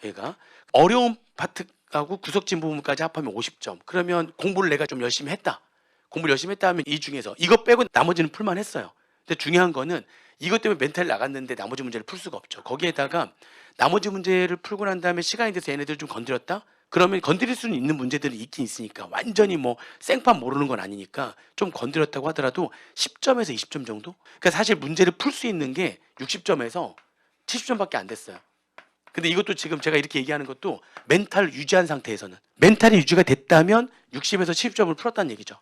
얘가 어려운 파트하고 구석진 부분까지 합하면 50점. 그러면 공부를 내가 좀 열심히 했다. 공부를 열심히 했다 하면 이 중에서 이것 빼고 나머지는 풀만 했어요. 근데 중요한 거는 이것 때문에 멘탈이 나갔는데 나머지 문제를 풀 수가 없죠. 거기에다가 나머지 문제를 풀고 난 다음에 시간이 돼서 얘네들 좀 건드렸다? 그러면 건드릴 수는 있는 문제들이 있긴 있으니까 완전히 뭐 생판 모르는 건 아니니까 좀 건드렸다고 하더라도 10점에서 20점 정도? 그러니까 사실 문제를 풀 수 있는 게 60점에서 70점밖에 안 됐어요. 근데 이것도 지금 제가 이렇게 얘기하는 것도 멘탈을 유지한 상태에서는, 멘탈이 유지가 됐다면 60에서 70점을 풀었다는 얘기죠.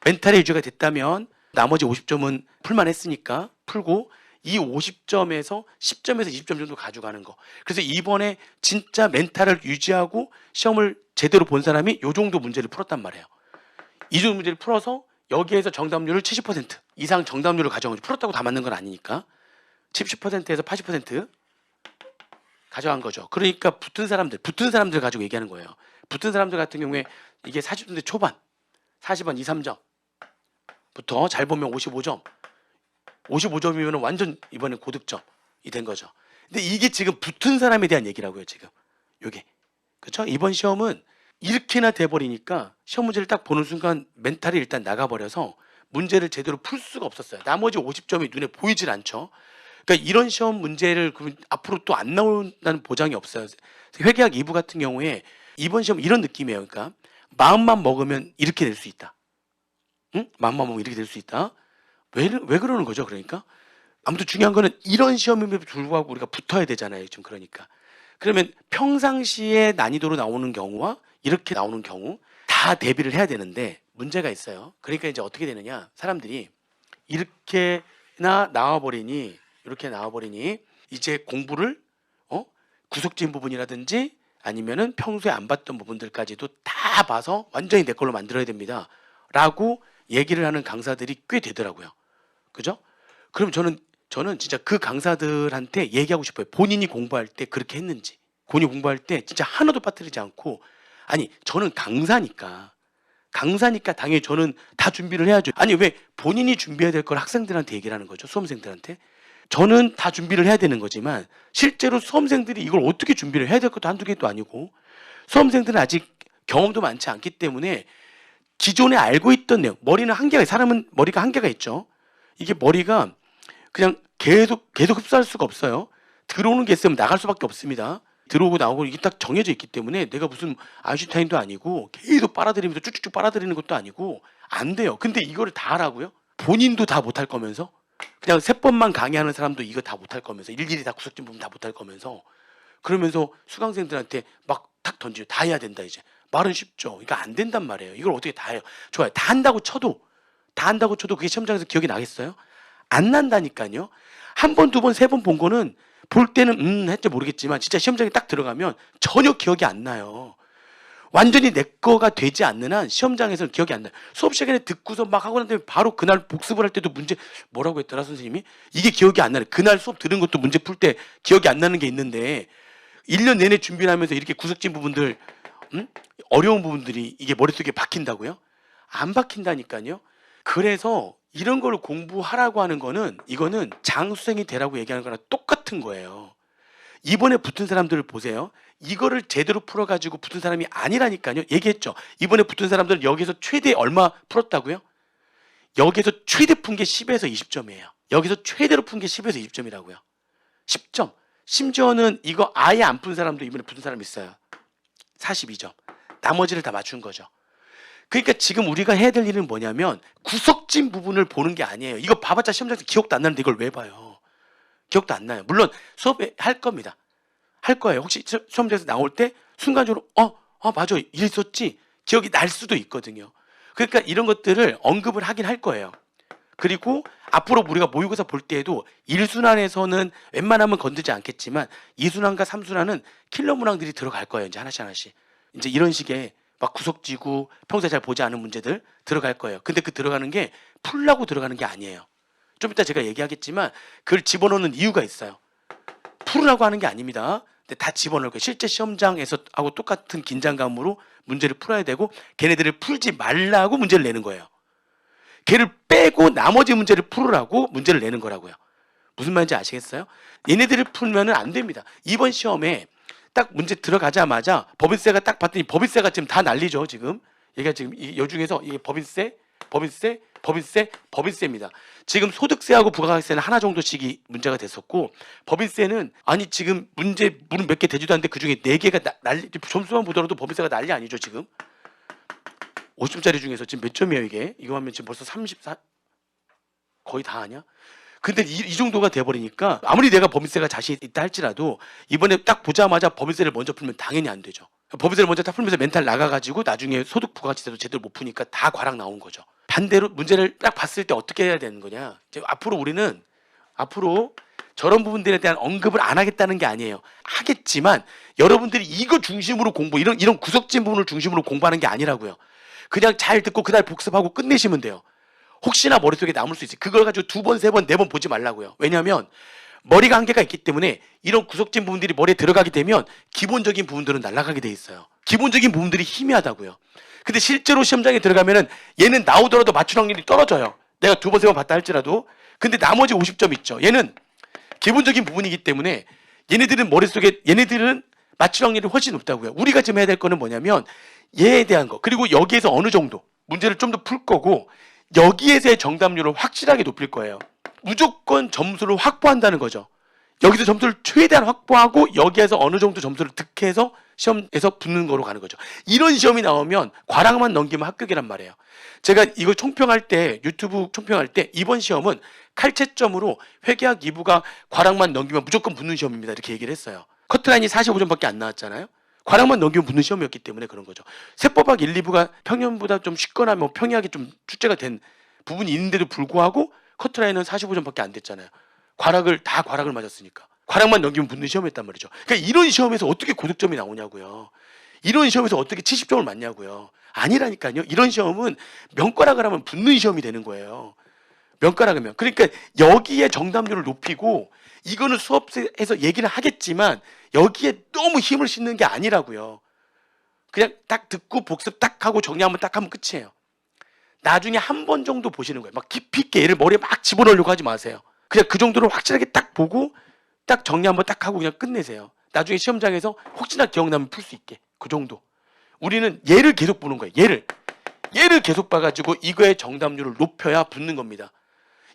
멘탈이 유지가 됐다면 나머지 50점은 풀만 했으니까 풀고 이 50점에서 10점에서 20점 정도 가져가는 거. 그래서 이번에 진짜 멘탈을 유지하고 시험을 제대로 본 사람이 이 정도 문제를 풀었단 말이에요. 이 정도 문제를 풀어서 여기에서 정답률을 70% 이상 정답률을 가져간 거죠. 풀었다고 다 맞는 건 아니니까 70%에서 80% 가져간 거죠. 그러니까 붙은 사람들 가지고 얘기하는 거예요. 붙은 사람들 같은 경우에 이게 40점대 초반 40원 2, 3점부터 잘 보면 55점 55점이면 완전 이번에 고득점이 된 거죠. 근데 이게 지금 붙은 사람에 대한 얘기라고요. 지금 요게 그렇죠? 이번 시험은 이렇게나 돼버리니까 시험 문제를 딱 보는 순간 멘탈이 일단 나가버려서 문제를 제대로 풀 수가 없었어요. 나머지 50점이 눈에 보이질 않죠. 그러니까 이런 시험 문제를 앞으로 또 안 나온다는 보장이 없어요. 회계학 2부 같은 경우에 이번 시험 이런 느낌이에요. 그러니까 마음만 먹으면 이렇게 될 수 있다. 응? 마음만 먹으면 이렇게 될 수 있다. 왜 그러는 거죠? 그러니까 아무튼 중요한 거는 이런 시험임에도 불구하고 우리가 붙어야 되잖아요. 지금 그러니까 그러면 평상시에 난이도로 나오는 경우와 이렇게 나오는 경우 다 대비를 해야 되는데 문제가 있어요. 그러니까 이제 어떻게 되느냐, 사람들이 이렇게나 나와버리니 이렇게 나와버리니 이제 공부를 구석진 부분이라든지 아니면은 평소에 안 봤던 부분들까지도 다 봐서 완전히 내 걸로 만들어야 됩니다 라고 얘기를 하는 강사들이 꽤 되더라고요. 그죠? 그럼 저는 진짜 그 강사들한테 얘기하고 싶어요. 본인이 공부할 때 그렇게 했는지, 본인이 공부할 때 진짜 하나도 빠뜨리지 않고, 아니 저는 강사니까 당연히 저는 다 준비를 해야죠. 아니 왜 본인이 준비해야 될 걸 학생들한테 얘기를 하는 거죠? 수험생들한테. 저는 다 준비를 해야 되는 거지만 실제로 수험생들이 이걸 어떻게 준비를 해야 될 것도 한두 개도 아니고, 수험생들은 아직 경험도 많지 않기 때문에 기존에 알고 있던 내용, 머리는 한계가, 사람은 머리가 한계가 있죠. 이게 머리가 그냥 계속 흡수할 수가 없어요. 들어오는 게 있으면 나갈 수밖에 없습니다. 들어오고 나오고 이게 딱 정해져 있기 때문에 내가 무슨 아인슈타인도 아니고 계속 빨아들이면서 쭉쭉쭉 빨아들이는 것도 아니고 안 돼요. 근데 이거를 다 하라고요? 본인도 다 못할 거면서, 그냥 3번만 강의하는 사람도 이거 다 못할 거면서, 일일이 다 구석진 부분 다 못할 거면서, 그러면서 수강생들한테 막 탁 던지고 다 해야 된다. 이제 말은 쉽죠. 이거 안 된단 말이에요. 이걸 어떻게 다 해요? 좋아요. 다 한다고 쳐도 그게 시험장에서 기억이 나겠어요? 안 난다니까요. 한 번, 두 번, 세 번 본 거는 볼 때는 했지 모르겠지만 진짜 시험장에 딱 들어가면 전혀 기억이 안 나요. 완전히 내 거가 되지 않는 한 시험장에서는 기억이 안 나요. 수업 시간에 듣고서 막 하고 난 다음에 바로 그날 복습을 할 때도 문제 뭐라고 했더라 선생님이? 이게 기억이 안 나네. 그날 수업 들은 것도 문제 풀 때 기억이 안 나는 게 있는데 1년 내내 준비를 하면서 이렇게 구석진 부분들, 어려운 부분들이 이게 머릿속에 박힌다고요? 안 박힌다니까요. 그래서 이런 걸 공부하라고 하는 거는, 이거는 장수생이 되라고 얘기하는 거랑 똑같은 거예요. 이번에 붙은 사람들을 보세요. 이거를 제대로 풀어가지고 붙은 사람이 아니라니까요. 얘기했죠. 이번에 붙은 사람들은 여기서 최대 얼마 풀었다고요? 여기서 최대 푼 게 10에서 20점이에요. 여기서 최대로 푼 게 10에서 20점이라고요. 10점. 심지어는 이거 아예 안 푼 사람도 이번에 붙은 사람 있어요. 42점. 나머지를 다 맞춘 거죠. 그러니까 지금 우리가 해야 될 일은 뭐냐면 구석진 부분을 보는 게 아니에요. 이거 봐봤자 시험장에서 기억도 안 나는데 이걸 왜 봐요? 기억도 안 나요. 물론 수업에 할 겁니다. 할 거예요. 혹시 시험장에서 나올 때 순간적으로 맞아 이랬었지 기억이 날 수도 있거든요. 그러니까 이런 것들을 언급을 하긴 할 거예요. 그리고 앞으로 우리가 모의고사 볼 때에도 1순환에서는 웬만하면 건드지 않겠지만 2순환과 3순환은 킬러 문항들이 들어갈 거예요. 이제 하나씩 이제 이런 식의 막 구석지고 평소에 잘 보지 않은 문제들 들어갈 거예요. 근데 그 들어가는 게 풀라고 들어가는 게 아니에요. 좀 이따 제가 얘기하겠지만 그걸 집어넣는 이유가 있어요. 풀으라고 하는 게 아닙니다. 근데 다 집어넣을 거예요. 실제 시험장에서 하고 똑같은 긴장감으로 문제를 풀어야 되고, 걔네들을 풀지 말라고 문제를 내는 거예요. 걔를 빼고 나머지 문제를 풀으라고 문제를 내는 거라고요. 무슨 말인지 아시겠어요? 얘네들을 풀면은 안 됩니다. 이번 시험에 딱 문제 들어가자마자 법인세가 딱 봤더니 법인세가 지금 다 난리죠. 지금 얘가 지금 이 중에서 이게 법인세입니다. 지금 소득세하고 부가가치세는 하나 정도씩이 문제가 됐었고, 법인세는 아니 지금 문제 물은 몇 개 되지도 않는데 그 중에 4개가 난리, 점수만 보더라도 법인세가 난리 아니죠. 지금 50점짜리 중에서 지금 몇 점이에요 이게? 이거 하면 지금 벌써 34 거의 다 아냐? 근데 이 정도가 돼버리니까 아무리 내가 법인세가 자신 있다 할지라도 이번에 딱 보자마자 법인세를 먼저 풀면 당연히 안 되죠. 법인세를 먼저 딱 풀면서 멘탈 나가가지고 나중에 소득 부가가치세도 제대로 못 푸니까 다 과락 나온 거죠. 반대로 문제를 딱 봤을 때 어떻게 해야 되는 거냐. 이제 앞으로 우리는 저런 부분들에 대한 언급을 안 하겠다는 게 아니에요. 하겠지만 여러분들이 이거 중심으로 공부, 이런 구석진 부분을 중심으로 공부하는 게 아니라고요. 그냥 잘 듣고 그날 복습하고 끝내시면 돼요. 혹시나 머릿속에 남을 수 있어요. 그걸 가지고 2번, 3번, 4번 보지 말라고요. 왜냐하면 머리가 한계가 있기 때문에 이런 구석진 부분들이 머리에 들어가게 되면 기본적인 부분들은 날아가게 돼 있어요. 기본적인 부분들이 희미하다고요. 근데 실제로 시험장에 들어가면은 얘는 나오더라도 맞출 확률이 떨어져요. 내가 2번, 3번 봤다 할지라도. 근데 나머지 50점 있죠. 얘는 기본적인 부분이기 때문에 얘네들은 맞출 확률이 훨씬 높다고요. 우리가 지금 해야 될 거는 뭐냐면 얘에 대한 거, 그리고 여기에서 어느 정도 문제를 좀 더 풀 거고 여기에서의 정답률을 확실하게 높일 거예요. 무조건 점수를 확보한다는 거죠. 여기서 점수를 최대한 확보하고 여기에서 어느 정도 점수를 득해서 시험에서 붙는 거로 가는 거죠. 이런 시험이 나오면 과락만 넘기면 합격이란 말이에요. 제가 이거 총평할 때, 유튜브 총평할 때 이번 시험은 칼채점으로 회계학 2부가 과락만 넘기면 무조건 붙는 시험입니다. 이렇게 얘기를 했어요. 커트라인이 45점밖에 안 나왔잖아요. 과락만 넘기면 붙는 시험이었기 때문에 그런 거죠. 세법학 1, 2부가 평년보다 좀 쉽거나 뭐 평이하게 좀 출제가 된 부분이 있는데도 불구하고 커트라인은 45점밖에 안 됐잖아요. 과락을 맞았으니까. 과락만 넘기면 붙는 시험이었단 말이죠. 그러니까 이런 시험에서 어떻게 고득점이 나오냐고요. 이런 시험에서 어떻게 70점을 맞냐고요. 아니라니까요. 이런 시험은 명과락을 하면 붙는 시험이 되는 거예요. 명가락이면. 그러니까 여기에 정답률을 높이고, 이거는 수업에서 얘기를 하겠지만 여기에 너무 힘을 싣는 게 아니라고요. 그냥 딱 듣고 복습 딱 하고 정리 한번 딱 하면 끝이에요. 나중에 한 번 정도 보시는 거예요. 막 깊이 있게 얘를 머리에 막 집어넣으려고 하지 마세요. 그냥 그 정도로 확실하게 딱 보고 딱 정리 한번 딱 하고 그냥 끝내세요. 나중에 시험장에서 혹시나 기억나면 풀 수 있게. 그 정도. 우리는 얘를 계속 보는 거예요. 얘를 계속 봐가지고 이거의 정답률을 높여야 붙는 겁니다.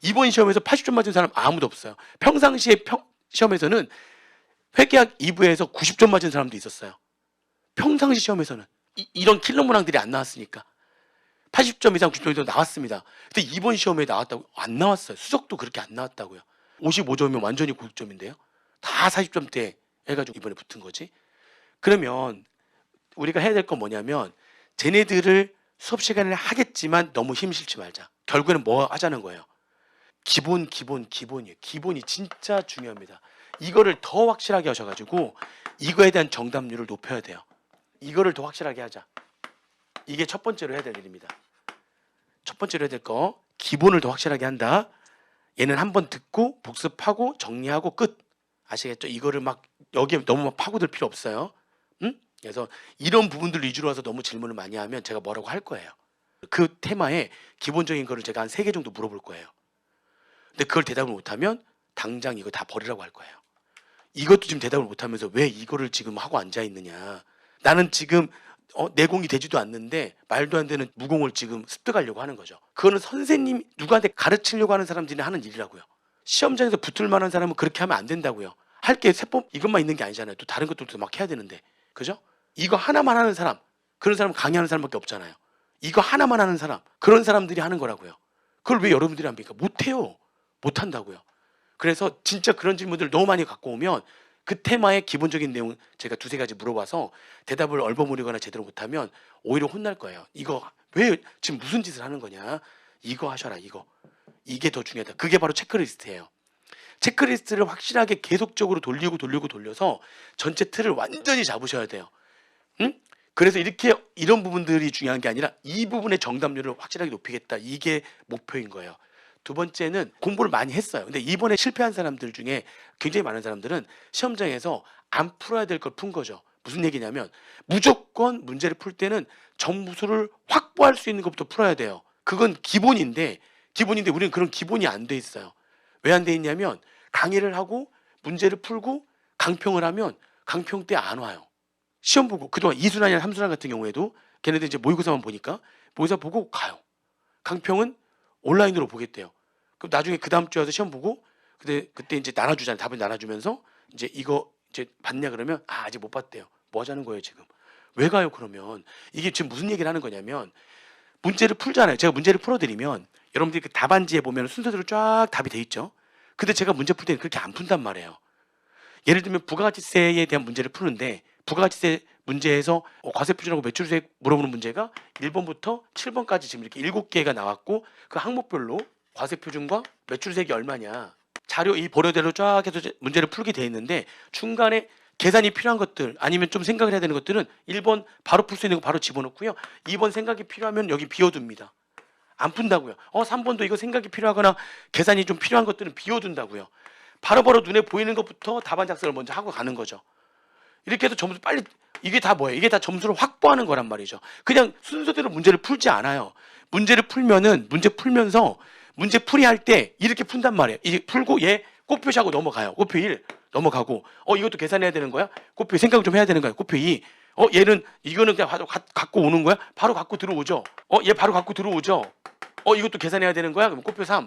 이번 시험에서 80점 맞은 사람 아무도 없어요. 평상시에 시험에서는 회계학 2부에서 90점 맞은 사람도 있었어요. 평상시 시험에서는 이런 킬러 문항들이 안 나왔으니까 80점 이상 90점 이상 나왔습니다. 근데 이번 시험에 나왔다고? 안 나왔어요. 수석도 그렇게 안 나왔다고요. 55점이면 완전히 고득점인데요. 다 40점대 해가지고 이번에 붙은 거지. 그러면 우리가 해야 될 건 뭐냐면 쟤네들을 수업 시간에 하겠지만 너무 힘 실지 말자. 결국에는 뭐 하자는 거예요. 기본이에요. 기본이 진짜 중요합니다. 이거를 더 확실하게 하셔가지고 이거에 대한 정답률을 높여야 돼요. 이거를 더 확실하게 하자. 이게 첫 번째로 해야 될 일입니다. 첫 번째로 해야 될 거, 기본을 더 확실하게 한다. 얘는 한번 듣고 복습하고 정리하고 끝. 아시겠죠? 이거를 막 여기에 너무 막 파고들 필요 없어요. 응? 그래서 이런 부분들 위주로 해서 너무 질문을 많이 하면 제가 뭐라고 할 거예요. 그 테마에 기본적인 거를 제가 한 3개 정도 물어볼 거예요. 근데 그걸 대답을 못하면 당장 이거 다 버리라고 할 거예요. 이것도 지금 대답을 못하면서 왜 이거를 지금 하고 앉아있느냐. 나는 지금 내공이 되지도 않는데 말도 안 되는 무공을 지금 습득하려고 하는 거죠. 그거는 선생님 누구한테 가르치려고 하는 사람들이 하는 일이라고요. 시험장에서 붙을 만한 사람은 그렇게 하면 안 된다고요. 할 게 세법 이것만 있는 게 아니잖아요. 또 다른 것들도 막 해야 되는데. 그죠? 이거 하나만 하는 사람, 그런 사람 강의하는 사람밖에 없잖아요. 이거 하나만 하는 사람, 그런 사람들이 하는 거라고요. 그걸 왜 여러분들이 합니까? 못해요. 못한다고요. 그래서 진짜 그런 질문들 너무 많이 갖고 오면 그 테마의 기본적인 내용 제가 2-3가지 물어봐서 대답을 얼버무리거나 제대로 못하면 오히려 혼날 거예요. 이거 왜 지금 무슨 짓을 하는 거냐. 이거 하셔라. 이게 더 중요하다. 그게 바로 체크리스트예요. 체크리스트를 확실하게 계속적으로 돌려서 전체 틀을 완전히 잡으셔야 돼요. 응? 그래서 이런 부분들이 중요한 게 아니라 이 부분의 정답률을 확실하게 높이겠다. 이게 목표인 거예요. 두 번째는 공부를 많이 했어요. 근데 이번에 실패한 사람들 중에 굉장히 많은 사람들은 시험장에서 안 풀어야 될 걸 푼 거죠. 무슨 얘기냐면 무조건 문제를 풀 때는 점수를 확보할 수 있는 것부터 풀어야 돼요. 그건 기본인데 우리는 그런 기본이 안 돼 있어요. 왜 안 돼 있냐면 강의를 하고 문제를 풀고 강평을 하면 강평 때 안 와요. 시험 보고 그동안 2순환이나 3순환 같은 경우에도 걔네들 이제 모의고사만 보니까 모의고사 보고 가요. 강평은 온라인으로 보겠대요. 그럼 나중에 그 다음 주에 와서 시험 보고 그때 이제 나눠주잖아요. 답을 나눠주면서 이제 이거 이제 봤냐 그러면 아직 못 봤대요. 뭐 하자는 거예요 지금? 왜 가요 그러면? 이게 지금 무슨 얘기를 하는 거냐면 문제를 풀잖아요. 제가 문제를 풀어드리면 여러분들이 그 답안지에 보면 순서대로 쫙 답이 돼 있죠. 근데 제가 문제 풀 때는 그렇게 안 푼단 말이에요. 예를 들면 부가가치세에 대한 문제를 푸는데 부가가치세 문제에서 과세표준하고 매출수액 물어보는 문제가 1번부터 7번까지 지금 이렇게 7개가 나왔고 그 항목별로 과세표준과 매출수액이 얼마냐 자료 이 보려대로 쫙 해서 문제를 풀게 돼 있는데 중간에 계산이 필요한 것들 아니면 좀 생각을 해야 되는 것들은 1번 바로 풀 수 있는 거 바로 집어넣고요. 2번 생각이 필요하면 여기 비워둡니다. 안 푼다고요. 3번도 이거 생각이 필요하거나 계산이 좀 필요한 것들은 비워둔다고요. 바로바로 눈에 보이는 것부터 답안 작성을 먼저 하고 가는 거죠. 이렇게 해서 점수 빨리 이게 다 뭐예요? 이게 다 점수를 확보하는 거란 말이죠. 그냥 순서대로 문제를 풀지 않아요. 문제를 풀면은 문제 풀면서 문제 풀이할 때 이렇게 푼단 말이에요. 이제 풀고 얘 꽃표시하고 넘어가요. 꽃표 1 넘어가고 이것도 계산해야 되는 거야? 꽃표 생각 좀 해야 되는 거야. 꽃표 2 얘는 이거는 그냥 갖고 오는 거야? 바로 갖고 들어오죠. 얘 바로 갖고 들어오죠. 이것도 계산해야 되는 거야? 그럼 꽃표 3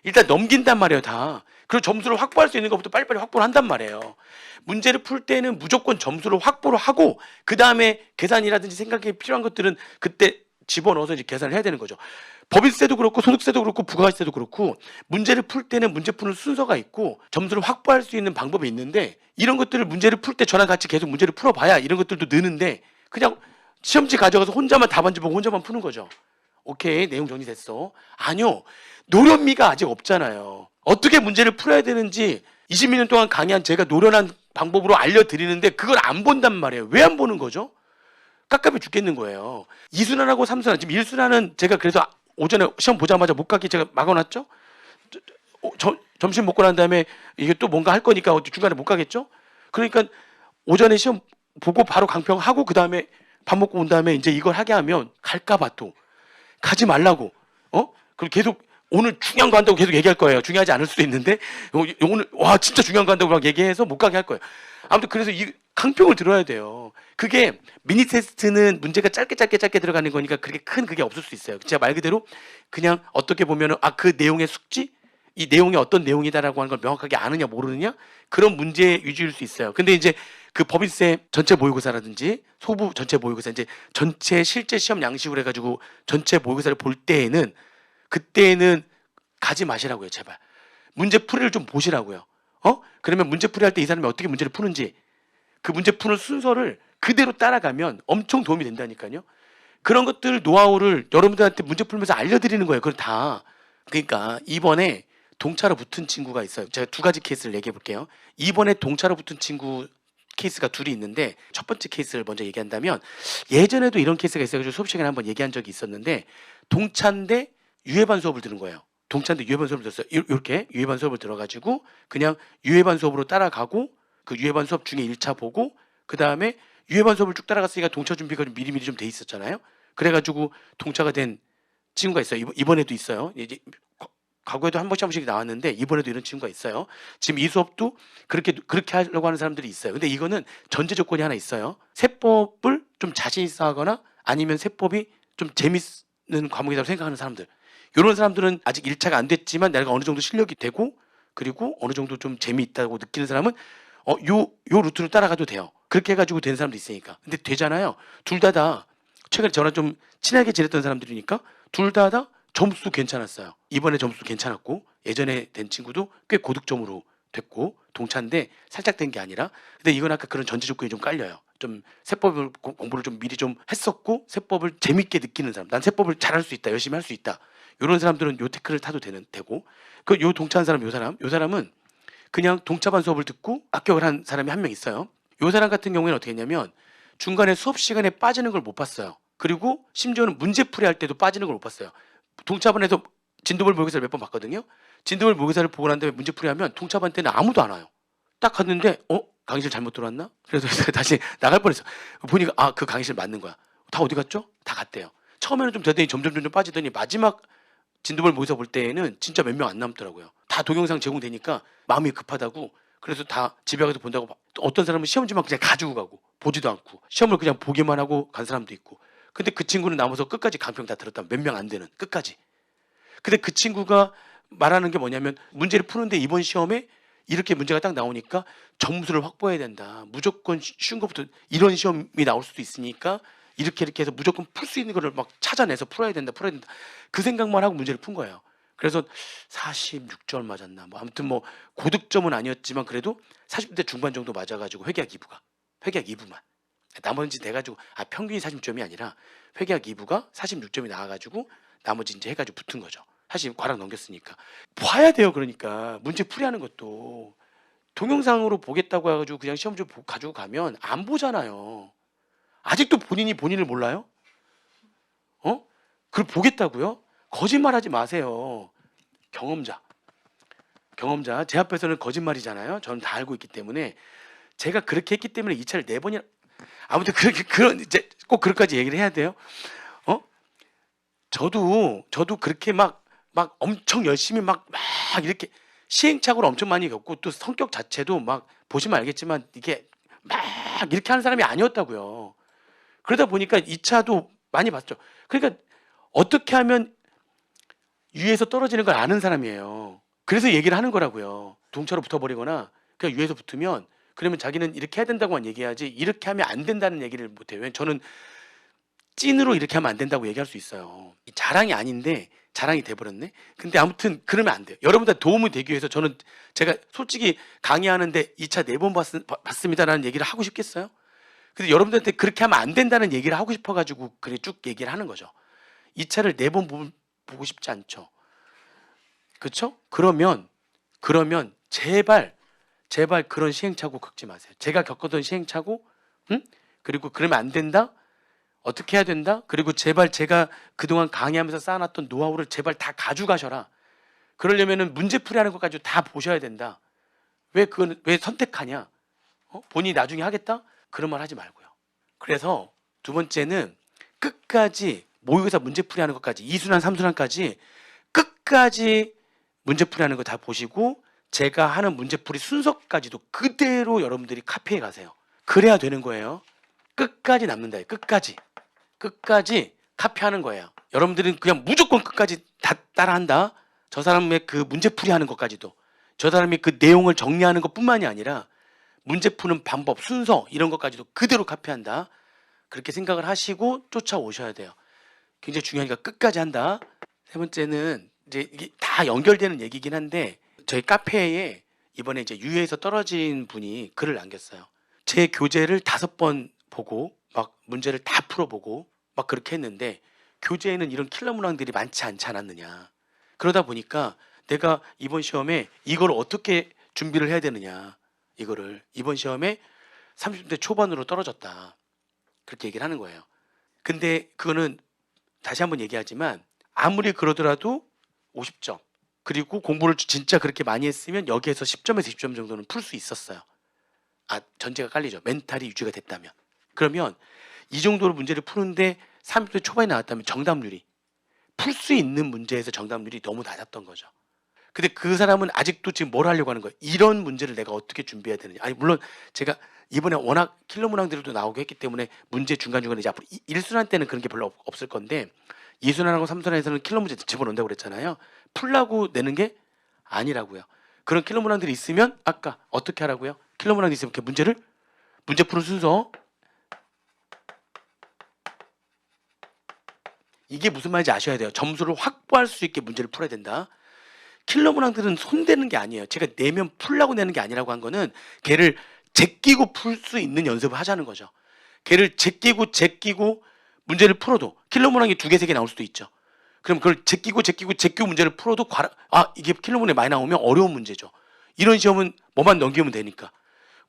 일단 넘긴단 말이에요 다. 그리고 점수를 확보할 수 있는 것부터 빨리빨리 확보를 한단 말이에요. 문제를 풀 때는 무조건 점수를 확보를 하고 그 다음에 계산이라든지 생각이 필요한 것들은 그때 집어넣어서 이제 계산을 해야 되는 거죠. 법인세도 그렇고 소득세도 그렇고 부가가치세도 그렇고 문제를 풀 때는 문제 푸는 순서가 있고 점수를 확보할 수 있는 방법이 있는데 이런 것들을 문제를 풀 때 저랑 같이 계속 문제를 풀어봐야 이런 것들도 느는데 그냥 시험지 가져가서 혼자만 답안지 보고 혼자만 푸는 거죠. 오케이 내용 정리됐어. 아니요. 노련미가 아직 없잖아요. 어떻게 문제를 풀어야 되는지 20년 동안 강의한 제가 노련한 방법으로 알려드리는데 그걸 안 본단 말이에요. 왜 안 보는 거죠? 깝깝해 죽겠는 거예요. 2순환하고 3순환 지금 1순환은 제가 그래서 오전에 시험 보자마자 못 가게 제가 막아놨죠. 점심 먹고 난 다음에 이게 또 뭔가 할 거니까 중간에 못 가겠죠. 그러니까 오전에 시험 보고 바로 강평하고 그 다음에 밥 먹고 온 다음에 이제 이걸 하게 하면 갈까 봐 또 가지 말라고 그리고 계속 오늘 중요한 거 한다고 계속 얘기할 거예요. 중요하지 않을 수도 있는데 오늘 와 진짜 중요한 거 한다고 막 얘기해서 못 가게 할 거예요. 아무튼 그래서 이 강평을 들어야 돼요. 그게 미니 테스트는 문제가 짧게 들어가는 거니까 그렇게 큰 그게 없을 수 있어요. 제가 말 그대로 그냥 어떻게 보면은 그 내용의 숙지 이 내용이 어떤 내용이다라고 하는 걸 명확하게 아느냐 모르느냐 그런 문제 위주일 수 있어요. 근데 이제 그 법인세 전체 모의고사라든지 소부 전체 모의고사 이제 전체 실제 시험 양식으로 해가지고 전체 모의고사를 볼 때에는 그때는 가지 마시라고요. 제발 문제 풀이를 좀 보시라고요. 그러면 문제 풀이할 때 이 사람이 어떻게 문제를 푸는지 그 문제 푸는 순서를 그대로 따라가면 엄청 도움이 된다니까요. 그런 것들 노하우를 여러분들한테 문제 풀면서 알려드리는 거예요. 그걸 다. 그러니까 이번에 동차로 붙은 친구가 있어요. 제가 두 가지 케이스를 얘기해 볼게요. 이번에 동차로 붙은 친구 케이스가 둘이 있는데 첫 번째 케이스를 먼저 얘기한다면 예전에도 이런 케이스가 있어가지고 수업 시간에 한번 얘기한 적이 있었는데 동차인데 유해반 수업을 들은 거예요. 동차인데 유해반 수업을 들었어요. 이렇게 유해반 수업을 들어가지고 그냥 유해반 수업으로 따라가고 그 유해반 수업 중에 1차 보고 그 다음에 유해반 수업을 쭉 따라갔으니까 동차 준비가 좀 미리미리 좀 돼 있었잖아요. 그래가지고 동차가 된 친구가 있어요. 이번에도 있어요. 이제 과거에도 한 번씩 나왔는데 이번에도 이런 친구가 있어요. 지금 이 수업도 그렇게 하려고 하는 사람들이 있어요. 근데 이거는 전제 조건이 하나 있어요. 세법을 좀 자신 있어 하거나 아니면 세법이 좀 재밌는 과목이라고 생각하는 사람들. 이런 사람들은 아직 1차가 안 됐지만 내가 어느 정도 실력이 되고 그리고 어느 정도 좀 재미있다고 느끼는 사람은 요 루트를 따라가도 돼요. 그렇게 해가지고 된 사람도 있으니까. 근데 되잖아요. 둘 다 최근에 저랑 좀 친하게 지냈던 사람들이니까 둘 다 점수 괜찮았어요. 이번에 점수 괜찮았고 예전에 된 친구도 꽤 고득점으로 됐고 동차인데 살짝 된 게 아니라 근데 이건 아까 그런 전제 조건이 좀 깔려요. 좀 세법을 공부를 좀 미리 좀 했었고 세법을 재밌게 느끼는 사람 난 세법을 잘할 수 있다 열심히 할 수 있다 이런 사람들은 요 테크를 타도 되고 그 요 동차한 사람 요 사람은 그냥 동차반 수업을 듣고 합격을 한 사람이 한 명 있어요. 요 사람 같은 경우에는 어떻게 했냐면 중간에 수업 시간에 빠지는 걸 못 봤어요. 그리고 심지어는 문제풀이 할 때도 빠지는 걸 못 봤어요. 동차반에서 진도벌 모의고사를 몇 번 봤거든요. 진도벌 모의고사를 보고 난 다음에 문제풀이 하면 동차반 때는 아무도 안 와요. 딱 갔는데 강의실 잘못 들어왔나? 그래서 다시 나갈 뻔했어. 보니까 그 강의실 맞는 거야. 다 어디 갔죠? 다 갔대요. 처음에는 좀 되더니 점점 빠지더니 마지막 진도벌 모의고사 볼 때에는 진짜 몇 명 안 남더라고요. 다 동영상 제공되니까 마음이 급하다고 그래서 다 집에 가서 본다고 어떤 사람은 시험지만 그냥 가지고 가고 보지도 않고 시험을 그냥 보기만 하고 간 사람도 있고 근데 그 친구는 남아서 끝까지 강평 다 들었다. 몇 명 안 되는 끝까지. 근데 그 친구가 말하는 게 뭐냐면 문제를 푸는데 이번 시험에 이렇게 문제가 딱 나오니까 점수를 확보해야 된다. 무조건 쉬운 것부터 이런 시험이 나올 수도 있으니까 이렇게 해서 무조건 풀 수 있는 거를 막 찾아내서 풀어야 된다. 그 생각만 하고 문제를 푼 거예요. 그래서 46점 맞았나 뭐 아무튼 뭐 고득점은 아니었지만 그래도 40대 중반 정도 맞아가지고 회계학 2부만 나머지 돼가지고 평균이 40점이 아니라 회계학 2부가 46점이 나와가지고 나머지 이제 해가지고 붙은 거죠. 사실 과락 넘겼으니까 봐야 돼요. 그러니까 문제 풀이하는 것도 동영상으로 보겠다고 해가지고 그냥 시험지 가지고 가면 안 보잖아요. 아직도 본인이 본인을 몰라요? 그걸 보겠다고요? 거짓말하지 마세요. 경험자 제 앞에서는 거짓말이잖아요. 저는 다 알고 있기 때문에 제가 그렇게 했기 때문에 이 차를 4번이나 아무튼 그런 이제 꼭 그렇게까지 얘기를 해야 돼요. 저도 그렇게 막 엄청 열심히 막 이렇게 시행착오를 엄청 많이 겪고 또 성격 자체도 막 보시면 알겠지만 이게 막 이렇게 하는 사람이 아니었다고요. 그러다 보니까 이 차도 많이 봤죠. 그러니까 어떻게 하면 위에서 떨어지는 걸 아는 사람이에요. 그래서 얘기를 하는 거라고요. 동차로 붙어버리거나 그냥 위에서 붙으면 그러면 자기는 이렇게 해야 된다고만 얘기하지 이렇게 하면 안 된다는 얘기를 못해요. 왜냐면 저는 찐으로 이렇게 하면 안 된다고 얘기할 수 있어요. 자랑이 아닌데 자랑이 돼버렸네. 근데 아무튼 그러면 안 돼요. 여러분들 도움이 되기 위해서 저는 제가 솔직히 강의하는데 이 차 4번 봤습니다라는 얘기를 하고 싶겠어요? 근데 여러분들한테 그렇게 하면 안 된다는 얘기를 하고 싶어가지고 그래 쭉 얘기를 하는 거죠. 이 차를 4번 보고 싶지 않죠. 그렇죠? 그러면 제발 그런 시행착오 겪지 마세요. 제가 겪었던 시행착오, 그리고 그러면 안 된다. 어떻게 해야 된다? 그리고 제발 제가 그동안 강의하면서 쌓아놨던 노하우를 제발 다 가져가셔라. 그러려면은 문제풀이하는 것까지 다 보셔야 된다. 왜 선택하냐? 본인이 나중에 하겠다? 그런 말 하지 말고요. 그래서 두 번째는 끝까지 모의고사 문제풀이하는 것까지 2순환, 3순환까지 끝까지 문제풀이하는 거 다 보시고 제가 하는 문제풀이 순서까지도 그대로 여러분들이 카피해 가세요. 그래야 되는 거예요. 끝까지 남는다. 끝까지 카피하는 거예요. 여러분들은 그냥 무조건 끝까지 다 따라한다. 저 사람의 그 문제풀이 하는 것까지도 저 사람이 그 내용을 정리하는 것뿐만이 아니라 문제 푸는 방법, 순서 이런 것까지도 그대로 카피한다. 그렇게 생각을 하시고 쫓아오셔야 돼요. 굉장히 중요하니까 끝까지 한다. 세 번째는 이제 이게 다 연결되는 얘기긴 한데 저희 카페에 이번에 이제 유예에서 떨어진 분이 글을 남겼어요. 제 교재를 5번 보고 막 문제를 다 풀어보고 막 그렇게 했는데 교재에는 이런 킬러 문항들이 많지 않지 않았느냐. 그러다 보니까 내가 이번 시험에 이걸 어떻게 준비를 해야 되느냐. 이거를 이번 시험에 30대 초반으로 떨어졌다. 그렇게 얘기를 하는 거예요. 근데 그거는 다시 한번 얘기하지만 아무리 그러더라도 50점 그리고 공부를 진짜 그렇게 많이 했으면 여기에서 10점에서 20점 정도는 풀 수 있었어요. 전제가 깔리죠. 멘탈이 유지가 됐다면. 그러면 이 정도로 문제를 푸는데 30대 초반에 나왔다면 정답률이 풀 수 있는 문제에서 정답률이 너무 낮았던 거죠. 근데 그 사람은 아직도 지금 뭘 하려고 하는 거예요? 이런 문제를 내가 어떻게 준비해야 되느냐. 아니 물론 제가 이번에 워낙 킬러 문항들도 나오고 했기 때문에 문제 중간중간에 이제 앞으로 1순환 때는 그런 게 별로 없을 건데 2순환하고 3순환에서는 킬러 문제 집어넣는다고 그랬잖아요. 풀라고 내는 게 아니라고요. 그런 킬러 문항들이 있으면 아까 어떻게 하라고요? 킬러 문항이 있으면 이렇게 문제 푸는 순서 이게 무슨 말인지 아셔야 돼요. 점수를 확보할 수 있게 문제를 풀어야 된다. 킬러 문항들은 손대는 게 아니에요. 제가 내면 풀라고 내는 게 아니라고 한 거는 걔를 제끼고 풀 수 있는 연습을 하자는 거죠. 걔를 제끼고 문제를 풀어도 킬러 문항이 2개, 3개 나올 수도 있죠. 그럼 그걸 제끼고 문제를 풀어도 이게 킬러 문항이 많이 나오면 어려운 문제죠. 이런 시험은 뭐만 넘기면 되니까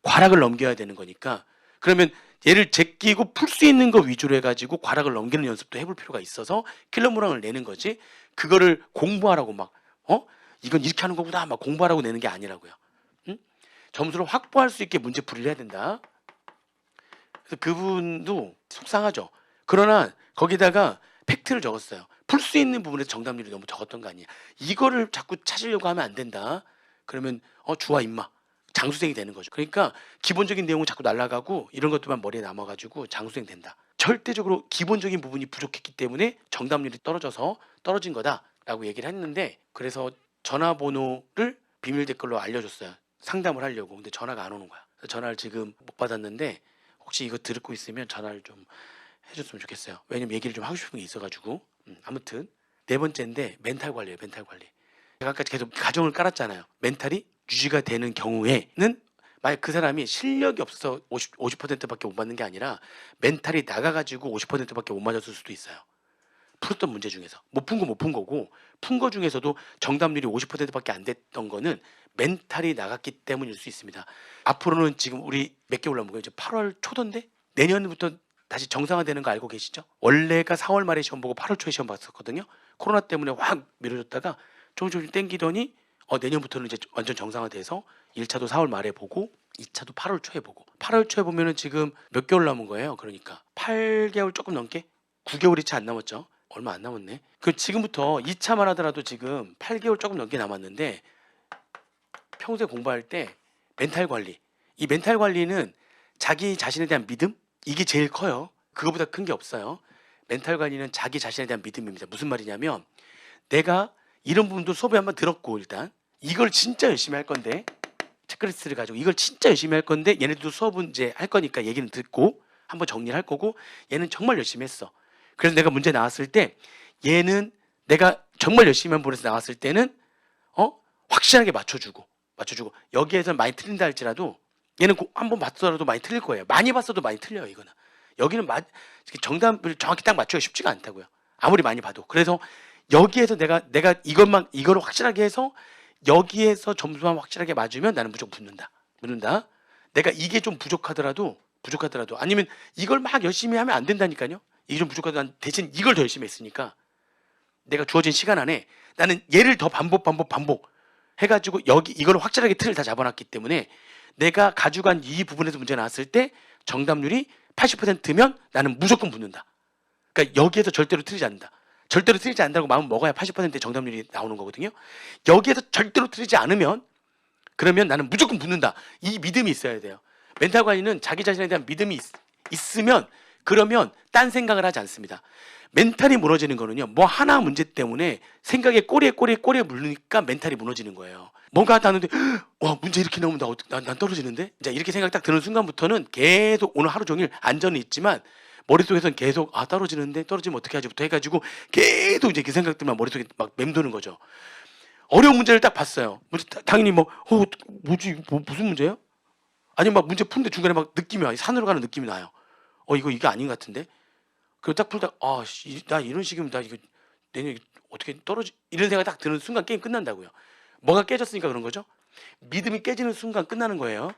과락을 넘겨야 되는 거니까 그러면 얘를 제끼고 풀 수 있는 거 위주로 해가지고 과락을 넘기는 연습도 해볼 필요가 있어서 킬러 문항을 내는 거지 그거를 공부하라고 이건 이렇게 하는 거구나 막 공부하라고 내는 게 아니라고요. 점수를 확보할 수 있게 문제풀이를 해야 된다. 그래서 그분도 속상하죠. 그러나 거기다가 팩트를 적었어요. 풀 수 있는 부분에서 정답률이 너무 적었던 거 아니야. 이거를 자꾸 찾으려고 하면 안 된다. 그러면 주와 임마 장수생이 되는 거죠. 그러니까 기본적인 내용은 자꾸 날아가고 이런 것들만 머리에 남아가지고 장수생 된다. 절대적으로 기본적인 부분이 부족했기 때문에 정답률이 떨어진 거다라고 얘기를 했는데 그래서 전화번호를 비밀 댓글로 알려줬어요. 상담을 하려고. 근데 전화가 안 오는 거야. 전화를 지금 못 받았는데 혹시 이거 듣고 있으면 전화를 좀 해줬으면 좋겠어요. 왜냐면 얘기를 좀 하고 싶은 게 있어가지고. 아무튼 4번째인데 멘탈 관리예요. 멘탈 관리. 제가 아까 계속 가정을 깔았잖아요. 멘탈이 유지가 되는 경우에는 만약 그 사람이 실력이 없어서 50%밖에 못 맞는 게 아니라 멘탈이 나가가지고 50%밖에 못 맞았을 수도 있어요. 풀었던 문제 중에서 못 푼 거 못 푼 거고, 푼 거 중에서도 정답률이 50%밖에 안 됐던 거는 멘탈이 나갔기 때문일 수 있습니다. 앞으로는 지금 우리 몇 개월 남은 거예요? 이제 8월 초던데 내년부터 다시 정상화되는 거 알고 계시죠? 원래가 4월 말에 시험 보고 8월 초에 시험 봤었거든요. 코로나 때문에 확 미뤄졌다가 조금 땡기더니 내년부터는 이제 완전 정상화돼서 1차도 4월 말에 보고 2차도 8월 초에 보고, 8월 초에 보면은 지금 몇 개월 남은 거예요. 그러니까 8개월 조금 넘게, 9개월이 채 안 남았죠. 얼마 안 남았네. 그 지금부터 2차만 하더라도 지금 8개월 조금 넘게 남았는데, 평소에 공부할 때 멘탈 관리, 이 멘탈 관리는 자기 자신에 대한 믿음, 이게 제일 커요. 그거보다 큰 게 없어요. 멘탈 관리는 자기 자신에 대한 믿음입니다. 무슨 말이냐면, 내가 이런 부분도 수업에 한번 들었고, 일단 이걸 진짜 열심히 할 건데, 체크리스트를 가지고 이걸 진짜 열심히 할 건데, 얘네들도 수업은 이제 할 거니까 얘기는 듣고 한번 정리를 할 거고, 얘는 정말 열심히 했어. 그래서 내가 문제 나왔을 때 얘는 내가 정말 열심히 한 부분에서 나왔을 때는 확실하게 맞춰주고 여기에서 많이 틀린다 할지라도 얘는 한번 봤더라도 많이 틀릴 거예요. 많이 봤어도 많이 틀려요. 이거는 여기는 정답을 정확히 딱 맞추기가 쉽지가 않다고요. 아무리 많이 봐도. 그래서 여기에서 내가 이거를 확실하게 해서 여기에서 점수만 확실하게 맞으면 나는 무조건 붙는다. 내가 이게 좀 부족하더라도 아니면 이걸 막 열심히 하면 안 된다니까요. 이게 좀 부족하더라도 대신 이걸 더 열심히 했으니까 내가 주어진 시간 안에 나는 얘를 더 반복 해가지고 이걸 확실하게 틀을 다 잡아놨기 때문에 내가 가져간 이 부분에서 문제 나왔을 때 정답률이 80%면 나는 무조건 붙는다. 그러니까 여기에서 절대로 틀리지 않는다. 절대로 틀리지 않는다고 마음 먹어야 80%의 정답률이 나오는 거거든요. 여기에서 절대로 틀리지 않으면 그러면 나는 무조건 붙는다. 이 믿음이 있어야 돼요. 멘탈 관리는 자기 자신에 대한 믿음이 있으면, 그러면 딴 생각을 하지 않습니다. 멘탈이 무너지는 거는요, 뭐 하나 문제 때문에 생각에 꼬리에 물리니까 멘탈이 무너지는 거예요. 뭔가 하는데 와, 문제 이렇게 나오면 난 떨어지는데? 이제 이렇게 생각 딱 드는 순간부터는 계속 오늘 하루 종일 안전은 있지만 머릿속에서는 계속 떨어지면 어떻게 하지부터 해가지고 계속 이제 그 생각들만 머릿속에 막 맴도는 거죠. 어려운 문제를 딱 봤어요. 당연히 뭐지? 무슨 문제예요? 아니면 막 문제 푸는데 중간에 막 느낌이 와요. 산으로 가는 느낌이 나요. 이게 아닌 것 같은데? 그리고 딱 풀다 나 이런 식이면 나 이거 내년에 어떻게 이런 생각이 딱 드는 순간 게임 끝난다고요. 뭐가 깨졌으니까 그런 거죠? 믿음이 깨지는 순간 끝나는 거예요.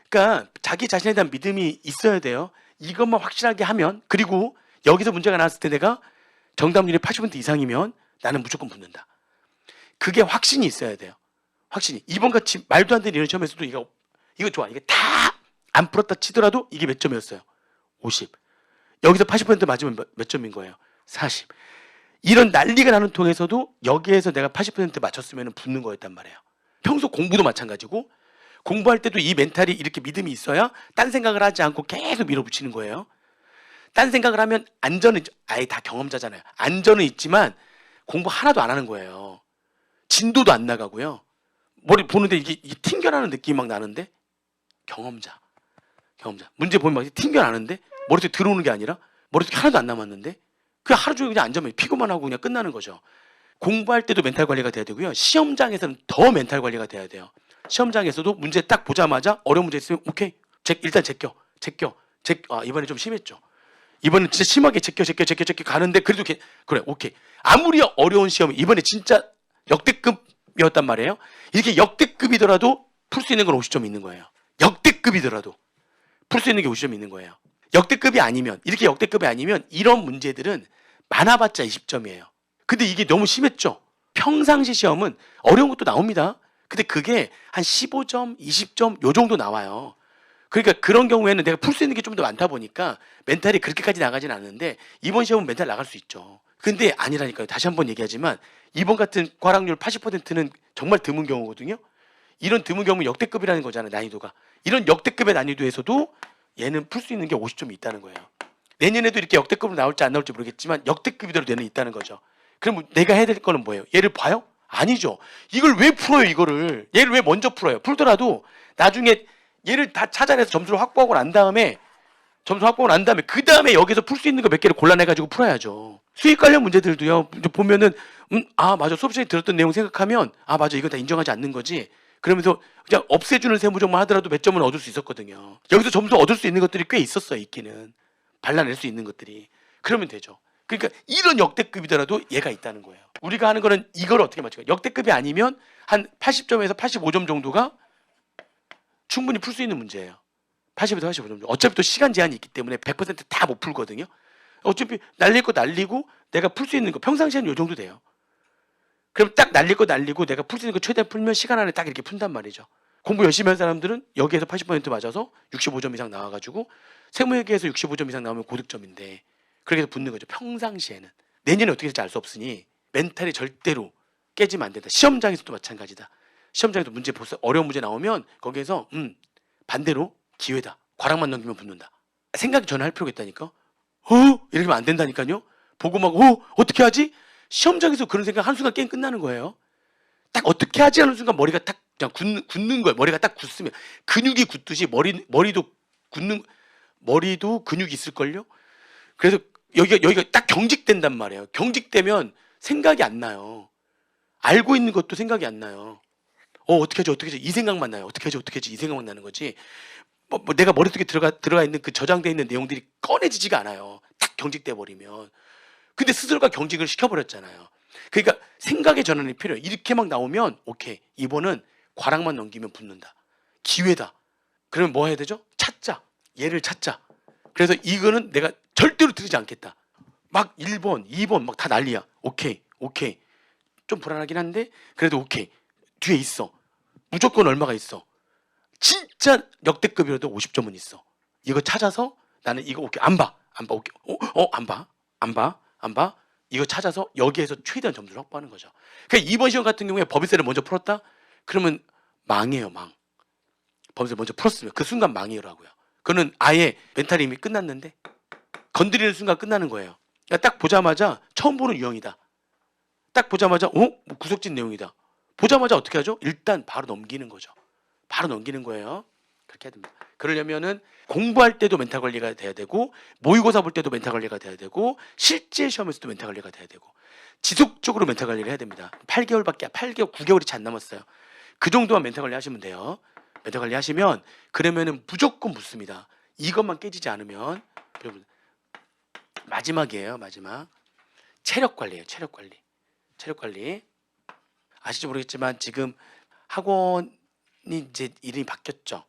그러니까 자기 자신에 대한 믿음이 있어야 돼요. 이것만 확실하게 하면, 그리고 여기서 문제가 나왔을 때 내가 정답률이 80% 이상이면 나는 무조건 붙는다. 그게 확신이 있어야 돼요. 확신이. 이번같이 말도 안 되는 이런 시험에서도 이거 좋아. 이게 다 안 풀었다 치더라도 이게 몇 점이었어요? 50. 여기서 80% 맞으면 몇 점인 거예요? 40. 이런 난리가 나는 통에서도 여기에서 내가 80% 맞췄으면 붙는 거였단 말이에요. 평소 공부도 마찬가지고, 공부할 때도 이 멘탈이 이렇게 믿음이 있어야 딴 생각을 하지 않고 계속 밀어붙이는 거예요. 딴 생각을 하면 안전은, 아예 다 경험자잖아요. 안전은 있지만 공부 하나도 안 하는 거예요. 진도도 안 나가고요. 머리 보는데 이게 튕겨나는 느낌이 막 나는데, 경험자. 문제 보면 막 튕겨나는데 머릿속에 들어오는 게 아니라 머릿속에 하나도 안 남았는데, 그냥 하루 종일 그냥 앉아만 피고만 하고 그냥 끝나는 거죠. 공부할 때도 멘탈 관리가 돼야 되고요. 시험장에서는 더 멘탈 관리가 돼야 돼요. 시험장에서도 문제 딱 보자마자 어려운 문제 있으면 오케이, 일단 제껴. 이번에 좀 심했죠. 이번엔 진짜 심하게 제껴 가는데 그래도 그래, 오케이. 아무리 어려운 시험이 이번에 진짜 역대급이었단 말이에요. 이렇게 역대급이더라도 풀 수 있는 건 50점 있는 거예요. 역대급이더라도 풀 수 있는 게 50점 있는 거예요. 역대급이 아니면, 이런 문제들은 많아봤자 20점이에요. 근데 이게 너무 심했죠. 평상시 시험은 어려운 것도 나옵니다. 근데 그게 한 15점, 20점 요 정도 나와요. 그러니까 그런 경우에는 내가 풀 수 있는 게 좀 더 많다 보니까 멘탈이 그렇게까지 나가진 않는데, 이번 시험은 멘탈 나갈 수 있죠. 근데 아니라니까요. 다시 한번 얘기하지만 이번 같은 과락률 80%는 정말 드문 경우거든요. 이런 드문 경우는 역대급이라는 거잖아요. 난이도가. 이런 역대급의 난이도에서도 얘는 풀 수 있는 게 50점이 있다는 거예요. 내년에도 이렇게 역대급으로 나올지 안 나올지 모르겠지만 역대급이대로 얘는 있다는 거죠. 그럼 내가 해야 될 거는 뭐예요? 얘를 봐요? 아니죠. 이걸 왜 풀어요? 얘를 왜 먼저 풀어요? 풀더라도 나중에 얘를 다 찾아내서 점수를 확보하고 난 다음에 점수 확보가 난 다음에 그 다음에 여기서 풀 수 있는 거 몇 개를 골라내가지고 풀어야죠. 수익 관련 문제들도요. 이제 보면은 아 맞아 수업 시간에 들었던 내용 생각하면 아 맞아 이건 다 인정하지 않는 거지. 그러면서 그냥 없애주는 세무정만 하더라도 몇 점은 얻을 수 있었거든요. 여기서 점수 얻을 수 있는 것들이 꽤 있었어요. 있기는 발라낼 수 있는 것들이. 그러면 되죠. 그러니까 이런 역대급이더라도 얘가 있다는 거예요. 우리가 하는 거는 이걸 어떻게 맞출까? 역대급이 아니면 한 80점에서 85점 정도가 충분히 풀 수 있는 문제예요. 80에서 85점 정도. 어차피 또 시간 제한이 있기 때문에 100%다 못 풀거든요. 어차피 날릴 거 날리고 내가 풀 수 있는 거 평상시에는 요 정도 돼요. 그럼 딱 날릴 거 날리고 내가 풀 수 있는 거 최대한 풀면 시간 안에 딱 이렇게 푼단 말이죠. 공부 열심히 한 사람들은 여기에서 80% 맞아서 65점 이상 나와가지고 세무회계에서 65점 이상 나오면 고득점인데 그렇게 해서 붙는 거죠. 평상시에는. 내년에 어떻게 될지 알 수 없으니 멘탈이 절대로 깨지면 안 된다. 시험장에서도 마찬가지다. 시험장에도 문제 보세요. 어려운 문제 나오면 거기에서 반대로 기회다. 과락만 넘기면 붙는다. 생각이 전혀 할 필요가 있다니까. 이렇게 하면 안 된다니까요. 보고 막 어떻게 하지? 시험장에서 그런 생각 한순간 게임 끝나는 거예요. 딱 어떻게 하지 하는 순간 머리가 딱 그냥 굳는 거예요. 머리가 딱 굳으면 근육이 굳듯이 머리도 근육이 있을걸요. 그래서 여기가 딱 경직된단 말이에요. 경직되면 생각이 안 나요. 알고 있는 것도 생각이 안 나요. 어떻게 하지 이 생각만 나요. 어떻게 하지 이 생각만 나는 거지. 뭐 내가 머릿속에 들어가 있는 그 저장돼 있는 내용들이 꺼내지지가 않아요. 딱 경직돼 버리면. 근데 스스로가 경직을 시켜버렸잖아요. 그러니까 생각의 전환이 필요해요. 이렇게 막 나오면 오케이 이번은 과락만 넘기면 붙는다. 기회다. 그러면 뭐 해야 되죠? 찾자. 얘를 찾자. 그래서 이거는 내가 절대로 들이지 않겠다. 막 1번, 2번 막 다 난리야. 오케이. 좀 불안하긴 한데 그래도 오케이. 뒤에 있어. 무조건 얼마가 있어. 진짜 역대급이라도 50점은 있어. 이거 찾아서 나는 이거 오케이 안 봐. 오케이. 안 봐. 이거 찾아서 여기에서 최대한 점수를 확보하는 거죠. 그러니까 이번 시험 같은 경우에 법인세를 먼저 풀었다? 그러면 망해요, 망. 법인세 먼저 풀었으면 그 순간 망해요라고요. 그거는 아예 멘탈이 이미 끝났는데 건드리는 순간 끝나는 거예요. 그러니까 딱 보자마자 처음 보는 유형이다. 딱 보자마자 뭐 구석진 내용이다. 보자마자 어떻게 하죠? 일단 바로 넘기는 거죠. 바로 넘기는 거예요. 그렇게 해야 됩니다. 그러려면은 공부할 때도 멘탈 관리가 돼야 되고 모의고사 볼 때도 멘탈 관리가 돼야 되고 실제 시험에서도 멘탈 관리가 돼야 되고 지속적으로 멘탈 관리를 해야 됩니다. 8개월, 9개월이 채 안 남았어요. 그 정도만 멘탈 관리 하시면 돼요. 멘탈 관리 하시면 그러면은 무조건 붙습니다. 이것만 깨지지 않으면 여러분 마지막이에요. 마지막 체력 관리예요. 체력 관리 아실지 모르겠지만 지금 학원이 이제 이름이 바뀌었죠.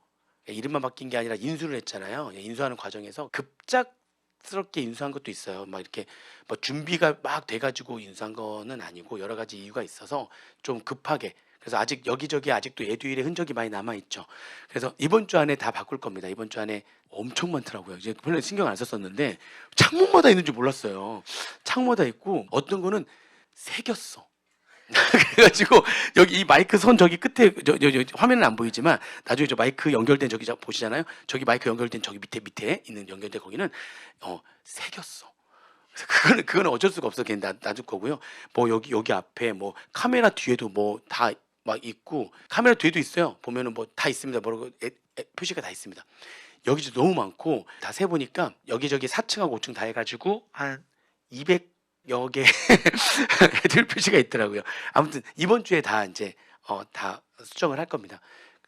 이름만 바뀐 게 아니라 인수를 했잖아요. 인수하는 과정에서 급작스럽게 인수한 것도 있어요. 막 이렇게 뭐 준비가 막 돼가지고 인수한 거는 아니고 여러 가지 이유가 있어서 좀 급하게. 그래서 아직 여기저기 아직도 에듀윌의 흔적이 많이 남아 있죠. 그래서 이번 주 안에 다 바꿀 겁니다. 이번 주 안에 엄청 많더라고요. 이제 별로 신경 안 썼었는데 창문마다 있는 줄 몰랐어요. 창문마다 있고 어떤 거는 새겼어. 그래가지고 여기 이 마이크 선 저기 끝에 화면은 안 보이지만 나중에 저 마이크 연결된 저기 보시잖아요. 저기 마이크 연결된 저기 밑에 있는 연결된 거기는 새겼어. 그래서 그거는 어쩔 수가 없어. 그냥 놔둘 거고요. 뭐 여기 앞에 뭐 카메라 뒤에도 뭐 다 막 있고 카메라 뒤에도 있어요. 보면은 뭐 다 있습니다. 뭐라고 표시가 다 있습니다. 여기 너무 많고 다 세 보니까 여기저기 4층하고 5층 다 해가지고 한 200여 개 애들 표시가 있더라고요. 아무튼 이번 주에 다 이제 다 수정을 할 겁니다.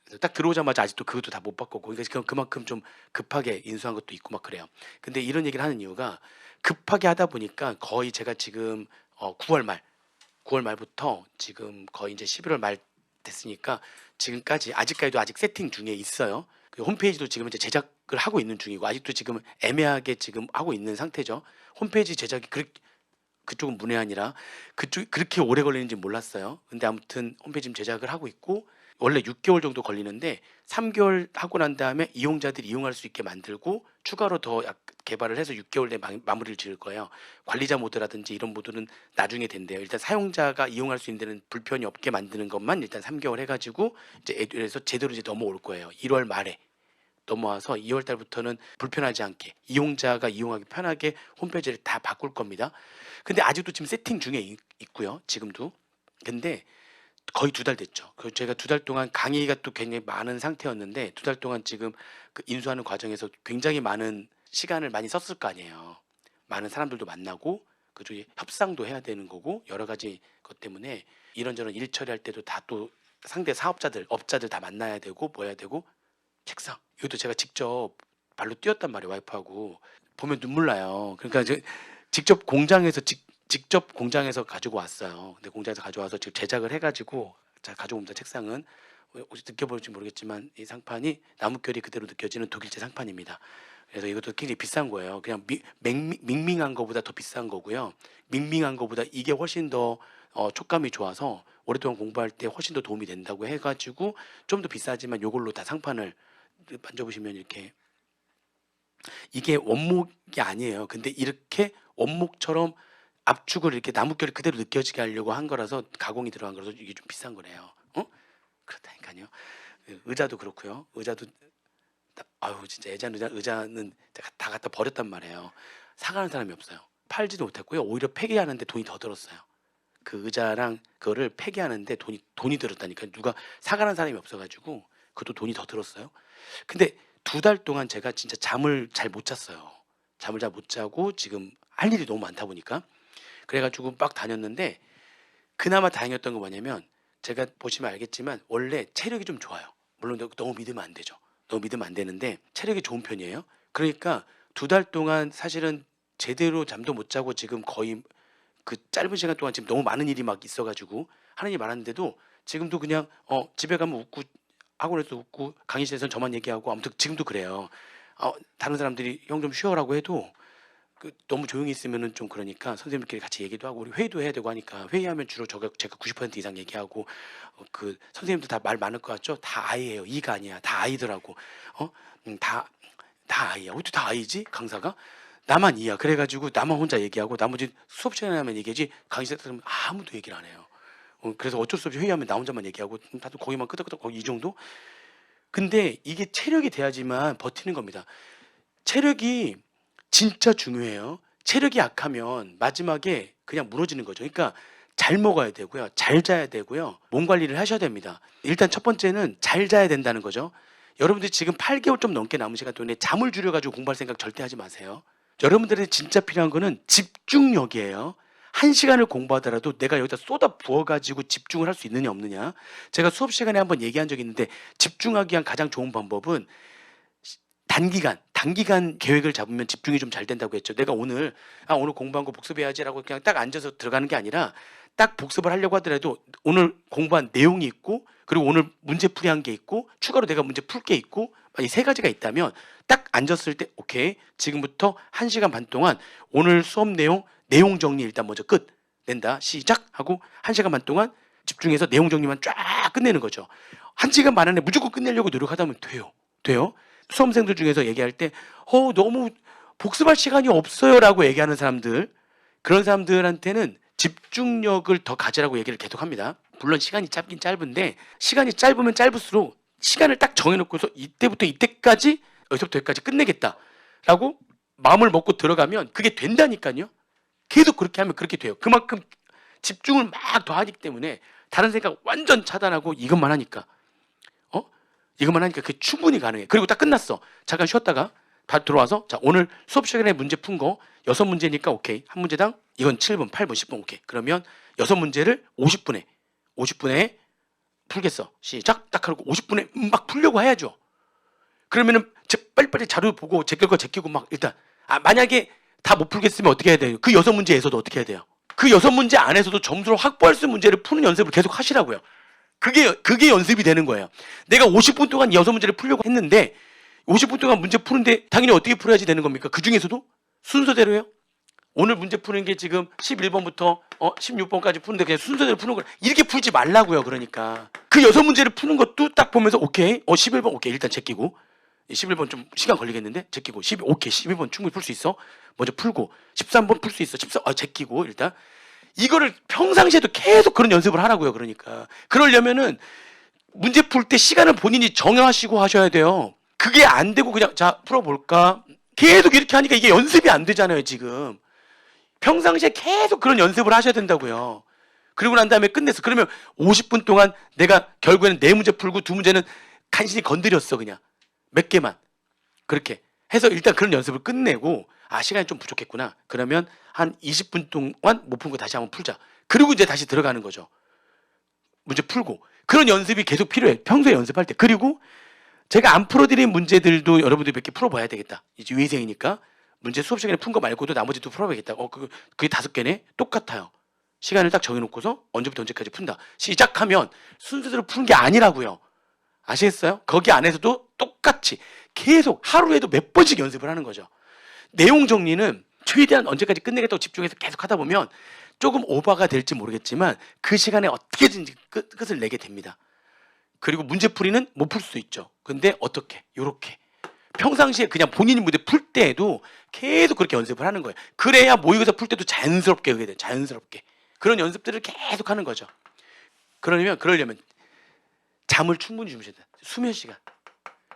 그래서 딱 들어오자마자 아직도 그것도 다 못 바꿨고, 그러니까 그만큼 좀 급하게 인수한 것도 있고 막 그래요. 근데 이런 얘기를 하는 이유가 급하게 하다 보니까 거의 제가 지금 9월 말부터 지금 거의 이제 11월 말 됐으니까 지금까지 아직까지도 아직 세팅 중에 있어요. 그 홈페이지도 지금 이제 제작을 하고 있는 중이고 아직도 지금 애매하게 지금 하고 있는 상태죠. 홈페이지 제작이 그쪽은 문외한이라 그쪽 그렇게 오래 걸리는지 몰랐어요. 근데 아무튼 홈페이지 제작을 하고 있고 원래 6개월 정도 걸리는데 3개월 하고 난 다음에 이용자들이 이용할 수 있게 만들고 추가로 더 개발을 해서 6개월 내에 마무리를 지을 거예요. 관리자 모드라든지 이런 모드는 나중에 된대요. 일단 사용자가 이용할 수 있는 데는 불편이 없게 만드는 것만 일단 3개월 해가지고 이제 에듀에서 제대로 이제 넘어올 거예요. 1월 말에 넘어와서 2월 달부터는 불편하지 않게 이용자가 이용하기 편하게 홈페이지를 다 바꿀 겁니다. 근데 아직도 지금 세팅 중에 있고요. 지금도. 근데 거의 2달 됐죠. 그 제가 2달 동안 강의가 또 굉장히 많은 상태였는데 2달 동안 지금 그 인수하는 과정에서 굉장히 많은 시간을 많이 썼을 거 아니에요. 많은 사람들도 만나고 그중에 협상도 해야 되는 거고 여러 가지 것 때문에 이런저런 일 처리할 때도 다 또 상대 사업자들, 업자들 다 만나야 되고 뭐 해야 되고 책상 이것도 제가 직접 발로 뛰었단 말이에요. 와이프하고 보면 눈물 나요. 그러니까 이제 직접 공장에서 직접 공장에서 가지고 왔어요. 근데 공장에서 가져와서 지금 제작을 해가지고 자 가져옵니다. 책상은 혹시 느껴볼지 모르겠지만 이 상판이 나뭇결이 그대로 느껴지는 독일제 상판입니다. 그래서 이것도 굉장히 비싼 거예요. 그냥 밍밍한 거보다 더 비싼 거고요. 밍밍한 거보다 이게 훨씬 더 촉감이 좋아서 오랫동안 공부할 때 훨씬 더 도움이 된다고 해가지고 좀 더 비싸지만 이걸로 다 상판을 만져보시면 이렇게 이게 원목이 아니에요. 근데 이렇게 원목처럼 압축을 이렇게 나뭇결이 그대로 느껴지게 하려고 한 거라서 가공이 들어간 거라서 이게 좀 비싼 거래요. 그렇다니까요. 의자도 그렇고요. 의자도 아유 진짜 예전 의자는 다 갖다 버렸단 말이에요. 사가는 사람이 없어요. 팔지도 못했고요. 오히려 폐기하는데 돈이 더 들었어요. 그 의자랑 그거를 폐기하는데 돈이 들었다니까. 누가 사가는 사람이 없어가지고 그것도 돈이 더 들었어요. 근데 2달 동안 제가 진짜 잠을 잘 못 잤어요. 잠을 잘 못 자고 지금 할 일이 너무 많다 보니까 그래가지고 막 다녔는데 그나마 다행이었던 거 뭐냐면 제가 보시면 알겠지만 원래 체력이 좀 좋아요. 물론 너무 믿으면 안 되죠. 너무 믿으면 안 되는데 체력이 좋은 편이에요. 그러니까 2달 동안 사실은 제대로 잠도 못 자고 지금 거의 그 짧은 시간 동안 지금 너무 많은 일이 막 있어가지고 하는 일이 많았는데도 지금도 그냥 집에 가면 웃고 학원에서 웃고 강의실에서는 저만 얘기하고 아무튼 지금도 그래요. 다른 사람들이 형 좀 쉬어라고 해도 너무 조용히 있으면은 좀 그러니까 선생님들끼리 같이 얘기도 하고 우리 회의도 해야 되고 하니까 회의하면 주로 제가 90% 이상 얘기하고 그 선생님들 다 말 많을 것 같죠? 다 아이예요. 이가 아니야. 다 아이더라고. 다 아이야. 어떻게 다 아이지? 강사가 나만 이야. 그래가지고 나만 혼자 얘기하고 나머지 수업 시간에만 얘기하지 강의실에서는 아무도 얘기를 안 해요. 그래서 어쩔 수 없이 회의하면 나 혼자만 얘기하고 다들 거기만 끄덕끄덕 거기 이 정도. 근데 이게 체력이 돼야지만 버티는 겁니다. 체력이 진짜 중요해요. 체력이 약하면 마지막에 그냥 무너지는 거죠. 그러니까 잘 먹어야 되고요. 잘 자야 되고요. 몸 관리를 하셔야 됩니다. 일단 첫 번째는 잘 자야 된다는 거죠. 여러분들이 지금 8개월 좀 넘게 남은 시간 동안에 잠을 줄여가지고 공부할 생각 절대 하지 마세요. 여러분들이 진짜 필요한 거는 집중력이에요. 1시간을 공부하더라도 내가 여기다 쏟아 부어가지고 집중을 할 수 있느냐 없느냐. 제가 수업 시간에 한번 얘기한 적이 있는데 집중하기 위한 가장 좋은 방법은 단기간 계획을 잡으면 집중이 좀 잘 된다고 했죠. 내가 오늘 공부한 거 복습해야지라고 그냥 딱 앉아서 들어가는 게 아니라 딱 복습을 하려고 하더라도 오늘 공부한 내용이 있고 그리고 오늘 문제 풀이한 게 있고 추가로 내가 문제 풀 게 있고 이 3가지가 있다면 딱 앉았을 때 오케이 지금부터 1시간 반 동안 오늘 수업 내용 정리 일단 먼저 낸다 시작하고 1시간 반 동안 집중해서 내용 정리만 쫙 끝내는 거죠. 1시간 반 안에 무조건 끝내려고 노력하다 보면 돼요. 수험생들 중에서 얘기할 때 너무 복습할 시간이 없어요 라고 얘기하는 사람들, 그런 사람들한테는 집중력을 더 가지라고 얘기를 계속 합니다. 물론 시간이 짧긴 짧은데 시간이 짧으면 짧을수록 시간을 딱 정해놓고서 이때부터 이때까지 여기서부터 여기까지 끝내겠다 라고 마음을 먹고 들어가면 그게 된다니까요. 계속 그렇게 하면 그렇게 돼요. 그만큼 집중을 막 더 하기 때문에 다른 생각 완전 차단하고 이것만 하니까 그게 충분히 가능해. 그리고 딱 끝났어. 잠깐 쉬었다가 바로 들어와서 자 오늘 수업 시간에 문제 푼 거 6문제니까 오케이. 한 문제당 이건 7분, 8분, 10분 오케이. 그러면 6문제를 50분에 풀겠어. 시작 딱 하고 50분에 막 풀려고 해야죠. 그러면은 빨리빨리 자료 보고 제낄 거 제끼고 막 일단 만약에 다 못 풀겠으면 어떻게 해야 돼요? 그 6문제에서도 어떻게 해야 돼요? 그 6문제 안에서도 점수를 확보할 수 있는 문제를 푸는 연습을 계속 하시라고요. 그게 연습이 되는 거예요. 내가 50분 동안 6문제를 풀려고 했는데 50분 동안 문제 푸는데 당연히 어떻게 풀어야지 되는 겁니까? 그 중에서도 순서대로요. 오늘 문제 푸는 게 지금 11번부터 16번까지 푸는데 그냥 순서대로 푸는 거 이렇게 풀지 말라고요. 그러니까 그 6문제를 푸는 것도 딱 보면서 오케이 11번 오케이 일단 제끼고 11번 좀 시간 걸리겠는데 제끼고 오케이 12번 충분히 풀 수 있어. 먼저 풀고 13번 풀 수 있어. 14 제끼고 일단 이거를 평상시에도 계속 그런 연습을 하라고요. 그러니까 그러려면은 문제 풀 때 시간을 본인이 정하시고 하셔야 돼요. 그게 안 되고 그냥 자 풀어볼까 계속 이렇게 하니까 이게 연습이 안 되잖아요. 지금 평상시에 계속 그런 연습을 하셔야 된다고요. 그리고 난 다음에 끝냈어. 그러면 50분 동안 내가 결국에는 4문제 풀고 2문제는 간신히 건드렸어. 그냥 몇 개만 그렇게 해서 일단 그런 연습을 끝내고 시간이 좀 부족했구나. 그러면 한 20분 동안 못 푼 거 다시 한번 풀자. 그리고 이제 다시 들어가는 거죠. 문제 풀고. 그런 연습이 계속 필요해. 평소에 연습할 때. 그리고 제가 안 풀어드린 문제들도 여러분들이 몇 개 풀어봐야 되겠다. 이제 유의생이니까 문제 수업 시간에 푼 거 말고도 나머지도 풀어봐야겠다. 그게 5개네? 똑같아요. 시간을 딱 정해놓고서 언제부터 언제까지 푼다. 시작하면 순서대로 푸는 게 아니라고요. 아시겠어요? 거기 안에서도 똑같이 계속 하루에도 몇 번씩 연습을 하는 거죠. 내용 정리는 최대한 언제까지 끝내겠다고 집중해서 계속 하다 보면 조금 오버가 될지 모르겠지만 그 시간에 어떻게든지 끝을 내게 됩니다. 그리고 문제풀이는 못 풀 수 있죠. 근데 어떻게? 요렇게. 평상시에 그냥 본인이 문제 풀 때에도 계속 그렇게 연습을 하는 거예요. 그래야 모의고사 풀 때도 자연스럽게 하게 돼요. 자연스럽게. 그런 연습들을 계속 하는 거죠. 그러려면 잠을 충분히 주무셔야 돼요. 수면 시간.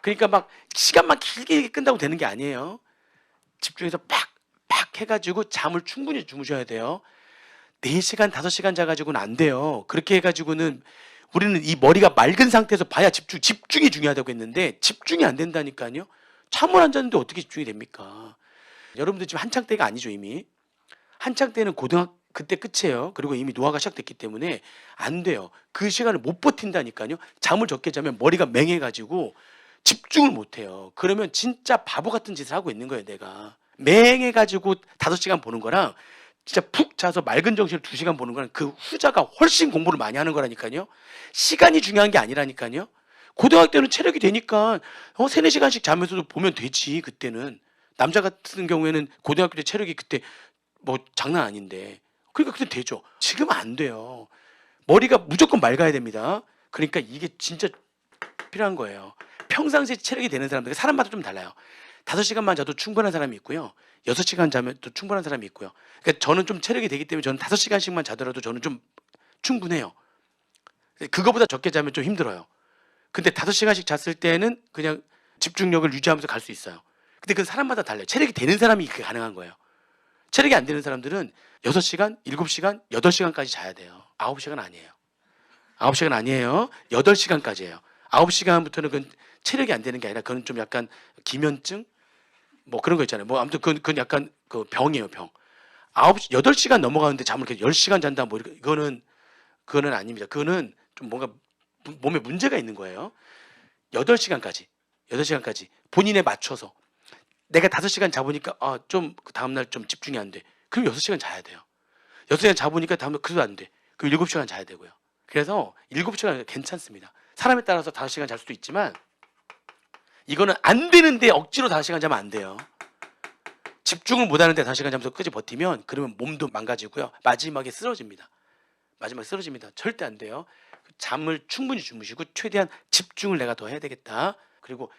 그러니까 막 시간만 길게 끈다고 되는 게 아니에요. 집중해서 팍팍 해가지고 잠을 충분히 주무셔야 돼요. 4시간, 5시간 자가지고는 안 돼요. 그렇게 해가지고는 우리는 이 머리가 맑은 상태에서 봐야 집중이 중요하다고 했는데 집중이 안 된다니까요. 잠을 안 잤는데 어떻게 집중이 됩니까? 여러분들 지금 한창 때가 아니죠. 이미 한창 때는 그때 끝이에요. 그리고 이미 노화가 시작됐기 때문에 안 돼요. 그 시간을 못 버틴다니까요. 잠을 적게 자면 머리가 맹해가지고 집중을 못 해요. 그러면 진짜 바보 같은 짓을 하고 있는 거예요. 내가 맹해가지고 5시간 보는 거랑 진짜 푹 자서 맑은 정신을 2시간 보는 거랑 그 후자가 훨씬 공부를 많이 하는 거라니까요. 시간이 중요한 게 아니라니까요. 고등학교 때는 체력이 되니까 3, 4시간씩 자면서도 보면 되지. 그때는 남자 같은 경우에는 고등학교 때 체력이 그때 뭐 장난 아닌데 그러니까 그때 되죠. 지금은 안 돼요. 머리가 무조건 맑아야 됩니다. 그러니까 이게 진짜 필요한 거예요. 평상시에 체력이 되는 사람들, 사람마다 좀 달라요. 5시간만 자도 충분한 사람이 있고요. 6시간 자면 또 충분한 사람이 있고요. 그러니까 저는 좀 체력이 되기 때문에 저는 5시간씩만 자더라도 저는 좀 충분해요. 그거보다 적게 자면 좀 힘들어요. 근데 5시간씩 잤을 때는 그냥 집중력을 유지하면서 갈 수 있어요. 근데 그건 사람마다 달라요. 체력이 되는 사람이 그게 가능한 거예요. 체력이 안 되는 사람들은 6시간, 7시간, 8시간까지 자야 돼요. 9시간 아니에요. 9시간 아니에요. 8시간까지예요. 9시간부터는 그건 체력이 안 되는 게 아니라 그건 좀 약간 기면증? 뭐 그런 거 있잖아요. 뭐 아무튼 그건 약간 그 병이에요, 병. 8시간 넘어가는데 잠을 이렇게 10시간 잔다 뭐 그거는 아닙니다. 그거는 좀 뭔가 몸에 문제가 있는 거예요. 8시간까지. 8시간까지 본인에 맞춰서 내가 5시간 자보니까 좀 그 다음 날 좀 집중이 안 돼. 그럼 6시간 자야 돼요. 6시간 자보니까 다음 날 그래도 안 돼. 그럼 7시간 자야 되고요. 그래서 7시간 괜찮습니다. 사람에 따라서 5시간 잘 수도 있지만 이거는 안 되는데 억지로 5시간 자면 안 돼요. 집중을 못 하는데 5시간 자면서 끝까지 버티면 그러면 몸도 망가지고요. 마지막에 쓰러집니다. 절대 안 돼요. 잠을 충분히 주무시고 최대한 집중을 내가 더 해야 되겠다. 그리고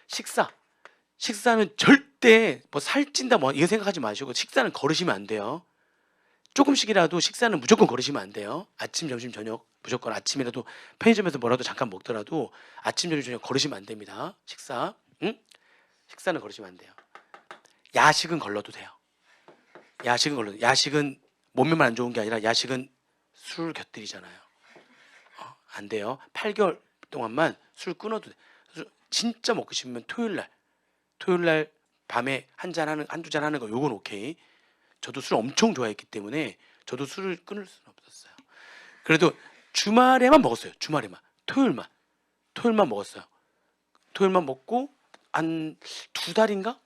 식사는 절대 뭐 살찐다 뭐 이거 생각하지 마시고 식사는 거르시면 안 돼요. 조금씩이라도 식사는 무조건 거르시면 안 돼요. 아침, 점심, 저녁 무조건 아침이라도 편의점에서 뭐라도 잠깐 먹더라도 아침, 점심, 저녁 거르시면 안 됩니다. 식사는 거르시면 안 돼요. 야식은 걸러도 돼요. 야식은 몸에만 안 좋은 게 아니라 야식은 술 곁들이잖아요. 안 돼요. 8개월 동안만 술 끊어도 돼. 진짜 먹고 싶으면 토요일 날 밤에 한두 잔 하는 거 요건 오케이. 저도 술 엄청 좋아했기 때문에 저도 술을 끊을 수는 없었어요. 그래도 주말에만 먹었어요. 토요일만 먹었어요. 토요일만 먹고 한 2달인가?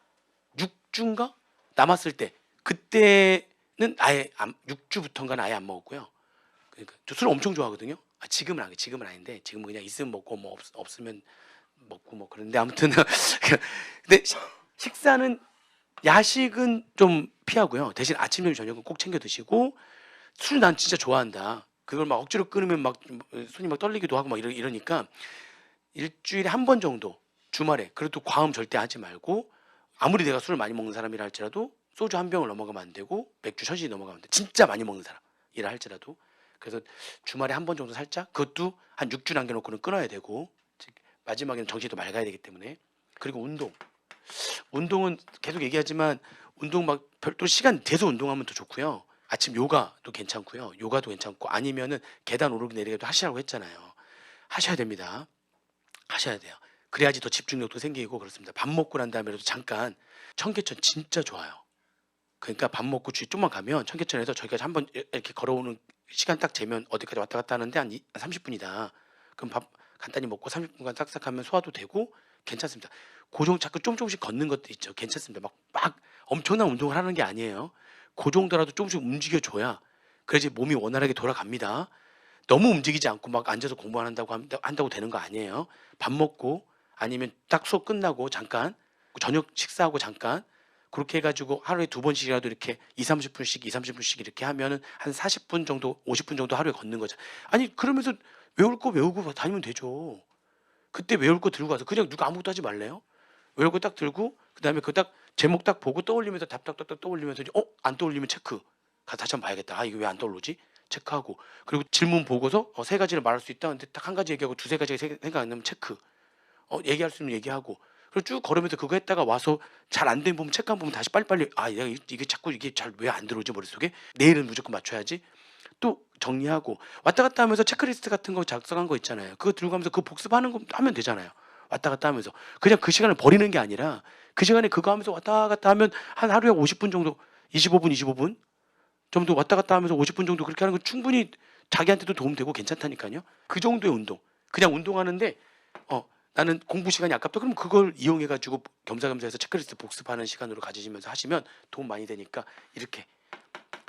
6주인가? 남았을 때 그때는 아예 6주부터인가는 아예 안 먹었고요. 그러니까 저 술 엄청 좋아하거든요. 지금은 아닌데 지금은 그냥 있으면 먹고 뭐 없으면 먹고 뭐 그런데 아무튼 근데 식사는 야식은 좀 피하고요. 대신 아침, 점심, 저녁은 꼭 챙겨 드시고 술 난 진짜 좋아한다. 그걸 막 억지로 끊으면 막 손이 막 떨리기도 하고 막 이러니까 일주일에 한 번 정도 주말에 그래도 과음 절대 하지 말고 아무리 내가 술을 많이 먹는 사람이라 할지라도 소주 한 병을 넘어가면 안 되고 맥주 션시 넘어가면 안 돼. 진짜 많이 먹는 사람이라 할지라도 그래서 주말에 한 번 정도 살짝 그것도 한 6주 남겨놓고는 끊어야 되고 마지막에는 정신이 또 맑아야 되기 때문에 그리고 운동은 계속 얘기하지만 운동 막 별도 시간 돼서 운동하면 더 좋고요. 아침 요가도 괜찮고요. 요가도 괜찮고 아니면은 계단 오르기 내리기도 하시라고 했잖아요. 하셔야 됩니다. 하셔야 돼요. 그래야지 더 집중력도 생기고 그렇습니다. 밥 먹고 난 다음에라도 잠깐 청계천 진짜 좋아요. 그러니까 밥 먹고 주위 좀만 가면 청계천에서 저기까지 한번 이렇게 걸어오는 시간 딱 재면 어디까지 왔다 갔다 하는데 한 30분이다. 그럼 밥 간단히 먹고 30분간 싹싹 하면 소화도 되고 괜찮습니다. 고정 자꾸 조금씩 걷는 것도 있죠. 괜찮습니다. 막 엄청난 운동을 하는 게 아니에요. 그 정도라도 조금씩 움직여줘야 그래야지 몸이 원활하게 돌아갑니다. 너무 움직이지 않고 막 앉아서 공부 안 한다고 되는 거 아니에요. 밥 먹고 아니면 딱 수업 끝나고 잠깐 저녁 식사하고 잠깐 그렇게 해가지고 하루에 2번씩이라도 이렇게 20-30분씩 이렇게 하면은 한 40분 정도 50분 정도 하루에 걷는 거죠. 아니 그러면서 외울 거 외우고 다니면 되죠. 그때 외울 거 들고 가서 그냥 누가 아무것도 하지 말래요. 외울 거 딱 들고 그다음에 그 딱 제목 딱 보고 떠올리면서 답 딱딱딱 떠올리면서 안 떠올리면 체크 가서 다시 한번 봐야겠다. 아 이거 왜 안 떠오르지? 체크하고 그리고 질문 보고서 3가지를 말할 수 있다. 근데 딱 1가지 얘기하고 2-3가지 생각 안 나면 체크. 얘기할 수 있는 얘기하고 그리고 쭉 걸으면서 그거 했다가 와서 잘 안 된 부분 체크 한 부분 다시 빨리빨리 내가 이게 자꾸 이게 잘 왜 안 들어오지 머릿속에 내일은 무조건 맞춰야지 또 정리하고 왔다 갔다 하면서 체크리스트 같은 거 작성한 거 있잖아요. 그거 들고 가면서 그 복습하는 거 하면 되잖아요. 왔다 갔다 하면서 그냥 그 시간을 버리는 게 아니라 그 시간에 그거 하면서 왔다 갔다 하면 한 하루에 50분 정도 25분 정도 왔다 갔다 하면서 50분 정도 그렇게 하는 건 충분히 자기한테도 도움되고 괜찮다니까요. 그 정도의 운동 그냥 운동하는데 나는 공부 시간이 아깝다. 그럼 그걸 이용해가지고 겸사겸사해서 체크리스트 복습하는 시간으로 가지시면서 하시면 도움 많이 되니까 이렇게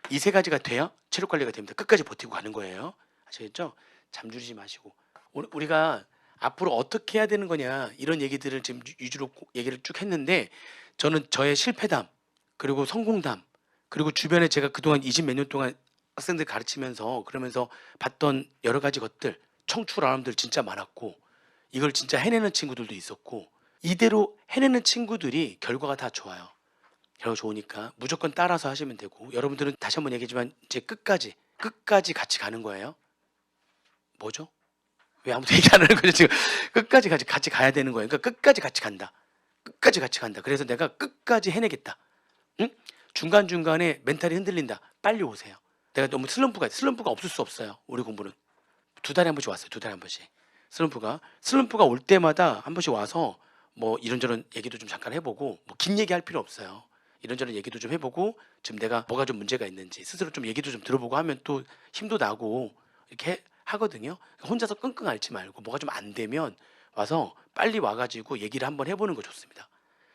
이 3가지가 돼야 체력 관리가 됩니다. 끝까지 버티고 가는 거예요. 아시겠죠? 잠들이지 마시고 우리가 앞으로 어떻게 해야 되는 거냐 이런 얘기들을 지금 위주로 얘기를 쭉 했는데 저는 저의 실패담 그리고 성공담 그리고 주변에 제가 그동안 20몇 년 동안 학생들 가르치면서 그러면서 봤던 여러 가지 것들 청출아람들 진짜 많았고 이걸 진짜 해내는 친구들도 있었고 이대로 해내는 친구들이 결과가 다 좋아요. 결과 좋으니까 무조건 따라서 하시면 되고 여러분들은 다시 한번 얘기하지만 이제 끝까지 같이 가는 거예요. 뭐죠? 왜 아무도 얘기 안 하는 거죠 지금? 끝까지 같이 가야 되는 거예요. 그러니까 끝까지 같이 간다. 끝까지 같이 간다. 그래서 내가 끝까지 해내겠다. 응? 중간중간에 멘탈이 흔들린다. 빨리 오세요. 내가 너무 슬럼프가 없을 수 없어요. 우리 공부는 2달에 한 번씩 왔어요. 2달에 한 번씩. 슬럼프가 올 때마다 한 번씩 와서 뭐 이런저런 얘기도 좀 잠깐 해보고 뭐 긴 얘기 할 필요 없어요. 이런저런 얘기도 좀 해보고 지금 내가 뭐가 좀 문제가 있는지 스스로 좀 얘기도 좀 들어보고 하면 또 힘도 나고 이렇게 하거든요. 혼자서 끙끙 앓지 말고 뭐가 좀 안 되면 와서 빨리 와가지고 얘기를 한번 해보는 거 좋습니다.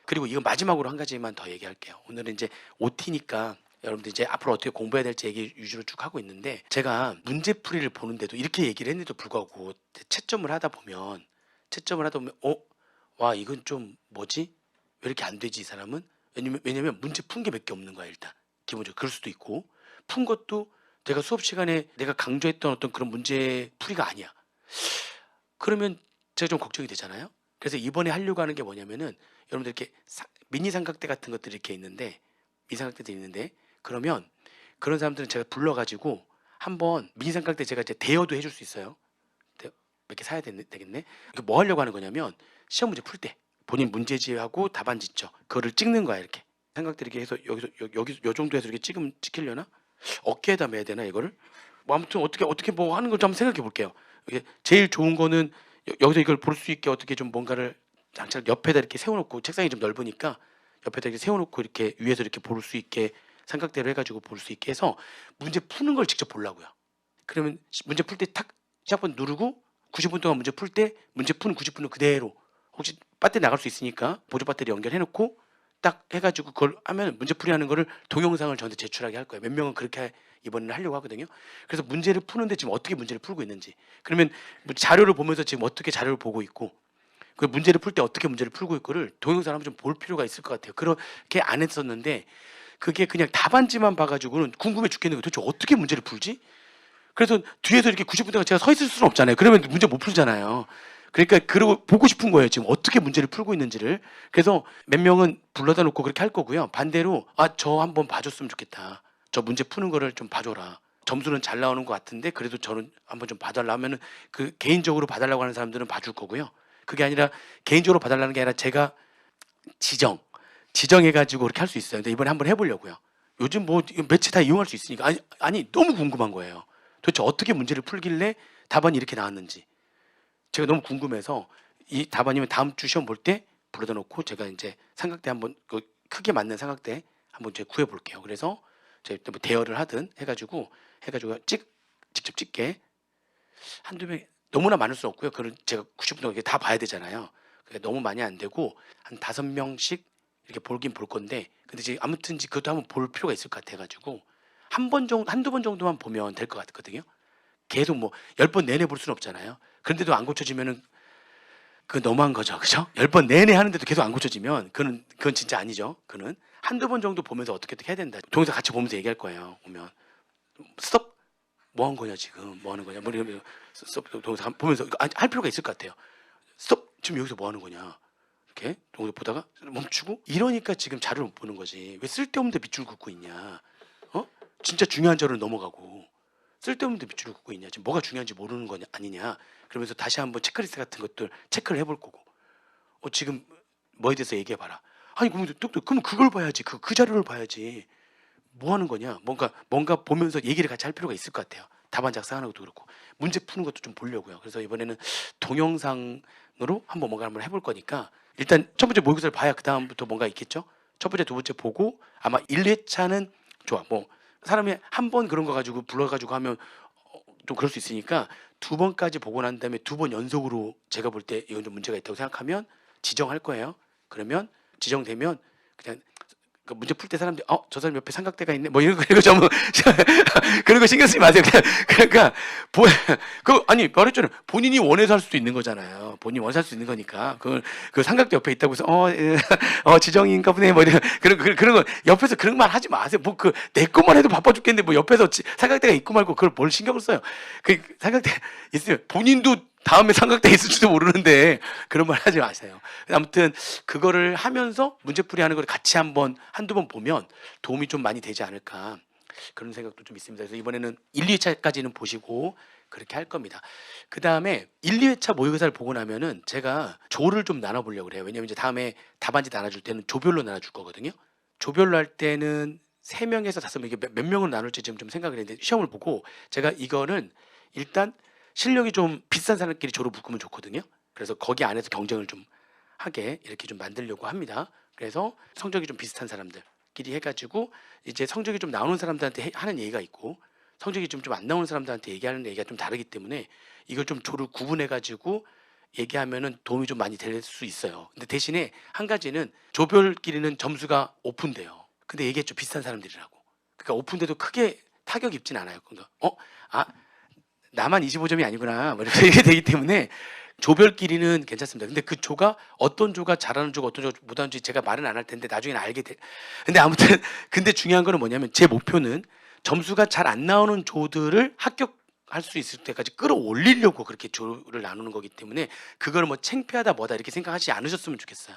그리고 이거 마지막으로 한 가지만 더 얘기할게요. 오늘은 이제 OT니까 여러분들 이제 앞으로 어떻게 공부해야 될지 얘기 위주로 쭉 하고 있는데 제가 문제풀이를 보는데도 이렇게 얘기를 했는데도 불구하고 채점을 하다 보면 와 이건 좀 뭐지? 왜 이렇게 안 되지 이 사람은? 왜냐면 문제 푼 게 몇 개 없는 거야 일단 기본적으로. 그럴 수도 있고 푼 것도 내가 수업 시간에 내가 강조했던 어떤 그런 문제 풀이가 아니야. 그러면 제가 좀 걱정이 되잖아요. 그래서 이번에 하려고 하는 게 뭐냐면은 여러분들 이렇게 미니 삼각대 같은 것들이 이렇게 있는데 미삼각대도 있는데 그러면 그런 사람들은 제가 불러가지고 한번 미니 삼각대 제가 이제 대여도 해줄 수 있어요. 몇 개 사야 되겠네. 뭐 하려고 하는 거냐면 시험 문제 풀 때 본인 문제지하고 답안지 있죠. 그거를 찍는 거야 이렇게. 삼각대 이렇게 해서 여기서 요 정도에서 이렇게 찍히려나? 어깨에다 매야 되나 이거를? 뭐 아무튼 어떻게 뭐 하는 걸 좀 한번 생각해 볼게요. 이게 제일 좋은 거는 여기서 이걸 볼 수 있게 어떻게 좀 뭔가를 장착 옆에다 이렇게 세워놓고 책상이 좀 넓으니까 옆에다 이렇게 세워놓고 이렇게 위에서 이렇게 볼 수 있게 삼각대로 해가지고 볼 수 있게 해서 문제 푸는 걸 직접 보려고요. 그러면 문제 풀 때 탁 시작번 누르고 90분 동안 문제 풀 때 문제 푸는 90분은 그대로 혹시 배터리 나갈 수 있으니까 보조 배터리 연결해놓고 딱 해가지고 그걸 하면 문제풀이 하는 거를 동영상을 저한테 제출하게 할 거예요. 몇 명은 그렇게 이번에는 하려고 하거든요. 그래서 문제를 푸는데 지금 어떻게 문제를 풀고 있는지 그러면 자료를 보면서 지금 어떻게 자료를 보고 있고 그 문제를 풀 때 어떻게 문제를 풀고 있고를 동영상을 한번 좀 볼 필요가 있을 것 같아요. 그렇게 안 했었는데 그게 그냥 답안지만 봐가지고는 궁금해 죽겠는 거예요. 도대체 어떻게 문제를 풀지? 그래서 뒤에서 이렇게 90분 동안 제가 서 있을 수는 없잖아요. 그러면 문제 못 풀잖아요. 그러니까 그러고 보고 싶은 거예요. 지금 어떻게 문제를 풀고 있는지를. 그래서 몇 명은 불러다 놓고 그렇게 할 거고요. 반대로 저 한번 봐줬으면 좋겠다. 저 문제 푸는 거를 좀 봐줘라. 점수는 잘 나오는 것 같은데 그래도 저는 한번 좀 봐달라 하면은 그 개인적으로 봐달라고 하는 사람들은 봐줄 거고요. 그게 아니라 개인적으로 봐달라는 게 아니라 제가 지정해가지고 그렇게 할 수 있어요. 근데 이번에 한번 해보려고요. 요즘 뭐 매체 다 이용할 수 있으니까 아니 너무 궁금한 거예요. 도대체 어떻게 문제를 풀길래 답안이 이렇게 나왔는지 제가 너무 궁금해서 이 답안이면 다음 주 시험 볼 때 불러다 놓고 제가 이제 삼각대 한번 그 크게 맞는 삼각대 한번 제가 구해 볼게요. 그래서 제가 뭐 대여를 하든 해가지고 직접 찍게 한두 명 너무나 많을 수 없고요. 그걸 제가 90분 다 봐야 되잖아요. 그러니까 너무 많이 안 되고 한 5명씩 이렇게 보긴 볼 건데 근데 지금 아무튼 그것도 한번 볼 필요가 있을 것 같아가지고 한 번 정도 한두 번 정도만 보면 될 것 같거든요. 계속 뭐 10번 내내 볼 수는 없잖아요. 그런데도 안 고쳐지면은 그 너무한 거죠. 그죠? 10번 내내 하는데도 계속 안 고쳐지면 그건 진짜 아니죠. 그는 한두 번 정도 보면서 어떻게 해야 된다. 동영상 같이 보면서 얘기할 거예요. 오면 스톱 뭐 한 거냐 지금 뭐 하는 거냐 뭐 이러면 스톱 동영상 보면서 할 필요가 있을 것 같아요. 스톱 지금 여기서 뭐 하는 거냐 이렇게 동영상 보다가 멈추고 이러니까 지금 자료를 못 보는 거지. 왜 쓸데없는데 밑줄 긋고 있냐. 어? 진짜 중요한 자료를 넘어가고 쓸데없는데 밑줄을 긋고 있냐. 지금 뭐가 중요한지 모르는 거냐 아니냐. 그러면서 다시 한번 체크리스트 같은 것들 체크를 해볼 거고. 지금 뭐에 대해서 얘기해봐라. 아니 그럼 그걸 봐야지. 그 자료를 봐야지. 뭐 하는 거냐. 뭔가 보면서 얘기를 같이 할 필요가 있을 것 같아요. 답안 작성하는 것도 그렇고 문제 푸는 것도 좀 보려고요. 그래서 이번에는 동영상으로 한번 해볼 거니까 일단 첫 번째 모의고사를 봐야 그 다음부터 뭔가 있겠죠. 첫 번째 두 번째 보고 아마 1회차는 좋아. 뭐 사람이 한 번 그런 거 가지고 불러가지고 하면 좀 그럴 수 있으니까 두 번까지 보고 난 다음에 두 번 연속으로 제가 볼 때 이건 좀 문제가 있다고 생각하면 지정할 거예요. 그러면 지정되면 그냥 그 문제 풀 때 사람들이 저 사람 옆에 삼각대가 있네 뭐 이런 거 좀 그런 거 신경 쓰지 마세요. 그러니까 아니 말했잖아요. 본인이 원해서 할 수도 있는 거잖아요. 본인이 원해서 할 수 있는 거니까 그 삼각대 옆에 있다고 해서 지정인가 보네 뭐 이런 그런 거 옆에서 그런 말 하지 마세요. 뭐 내 것만 해도 바빠 죽겠는데 뭐 옆에서 삼각대가 있고 말고 그걸 뭘 신경을 써요. 그 삼각대 있으면 본인도 다음에 삼각대 있을지도 모르는데 그런 말 하지 마세요. 아무튼 그거를 하면서 문제풀이 하는 걸 같이 한두 번 보면 도움이 좀 많이 되지 않을까 그런 생각도 좀 있습니다. 그래서 이번에는 1, 2회차까지는 보시고 그렇게 할 겁니다. 그 다음에 1, 2회차 모의고사를 보고 나면은 제가 조를 좀 나눠보려고 그래요. 왜냐면 이제 다음에 답안지 나눠줄 때는 조별로 나눠줄 거거든요. 조별로 할 때는 3명에서 5명 이게 몇 명을 나눌지 지금 좀 생각을 했는데 시험을 보고 제가 이거는 일단 실력이 좀 비싼 사람끼리 조로 묶으면 좋거든요. 그래서 거기 안에서 경쟁을 좀 하게 이렇게 좀 만들려고 합니다. 그래서 성적이 좀 비슷한 사람들끼리 해가지고 이제 성적이 좀 나오는 사람들한테 하는 얘기가 있고 성적이 좀 안 나오는 사람들한테 얘기하는 얘기가 좀 다르기 때문에 이걸 좀 조를 구분해가지고 얘기하면은 도움이 좀 많이 될 수 있어요. 근데 대신에 한 가지는 조별끼리는 점수가 오픈돼요. 근데 얘기했죠. 비슷한 사람들이라고. 그러니까 오픈돼도 크게 타격 입진 않아요. 그러니까 나만 25점이 아니구나 뭐 이렇게 되기 때문에 조별끼리는 괜찮습니다. 근데 그 조가 어떤 조가 잘하는 조가 어떤 조가 못하는지 제가 말은 안 할 텐데 나중에는 알게 돼. 근데 아무튼 근데 중요한 거는 뭐냐면 제 목표는 점수가 잘 안 나오는 조들을 합격할 수 있을 때까지 끌어올리려고 그렇게 조를 나누는 거기 때문에 그걸 뭐 창피하다 뭐다 이렇게 생각하지 않으셨으면 좋겠어요.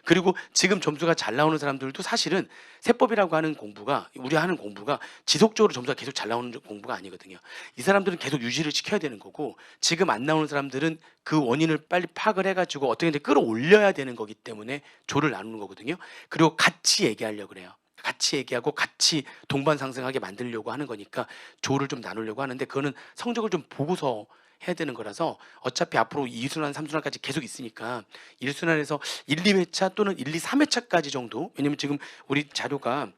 그리고 지금 점수가 잘 나오는 사람들도 사실은 세법이라고 하는 공부가 우리 하는 공부가 지속적으로 점수가 계속 잘 나오는 공부가 아니거든요. 이 사람들은 계속 유지를 시켜야 되는 거고 지금 안 나오는 사람들은 그 원인을 빨리 파악을 해가지고 어떻게든 끌어올려야 되는 거기 때문에 조를 나누는 거거든요. 그리고 같이 얘기하려고 그래요. 같이 얘기하고 같이 동반 상승하게 만들려고 하는 거니까 조를 좀 나누려고 하는데 그거는 성적을 좀 보고서 해야 되는 거라서 어차피 앞으로 2순환, 3순환까지 계속 있으니까 1순환에서 1, 2회차 또는 1, 2, 3회차까지 정도 왜냐면 지금 우리 자료가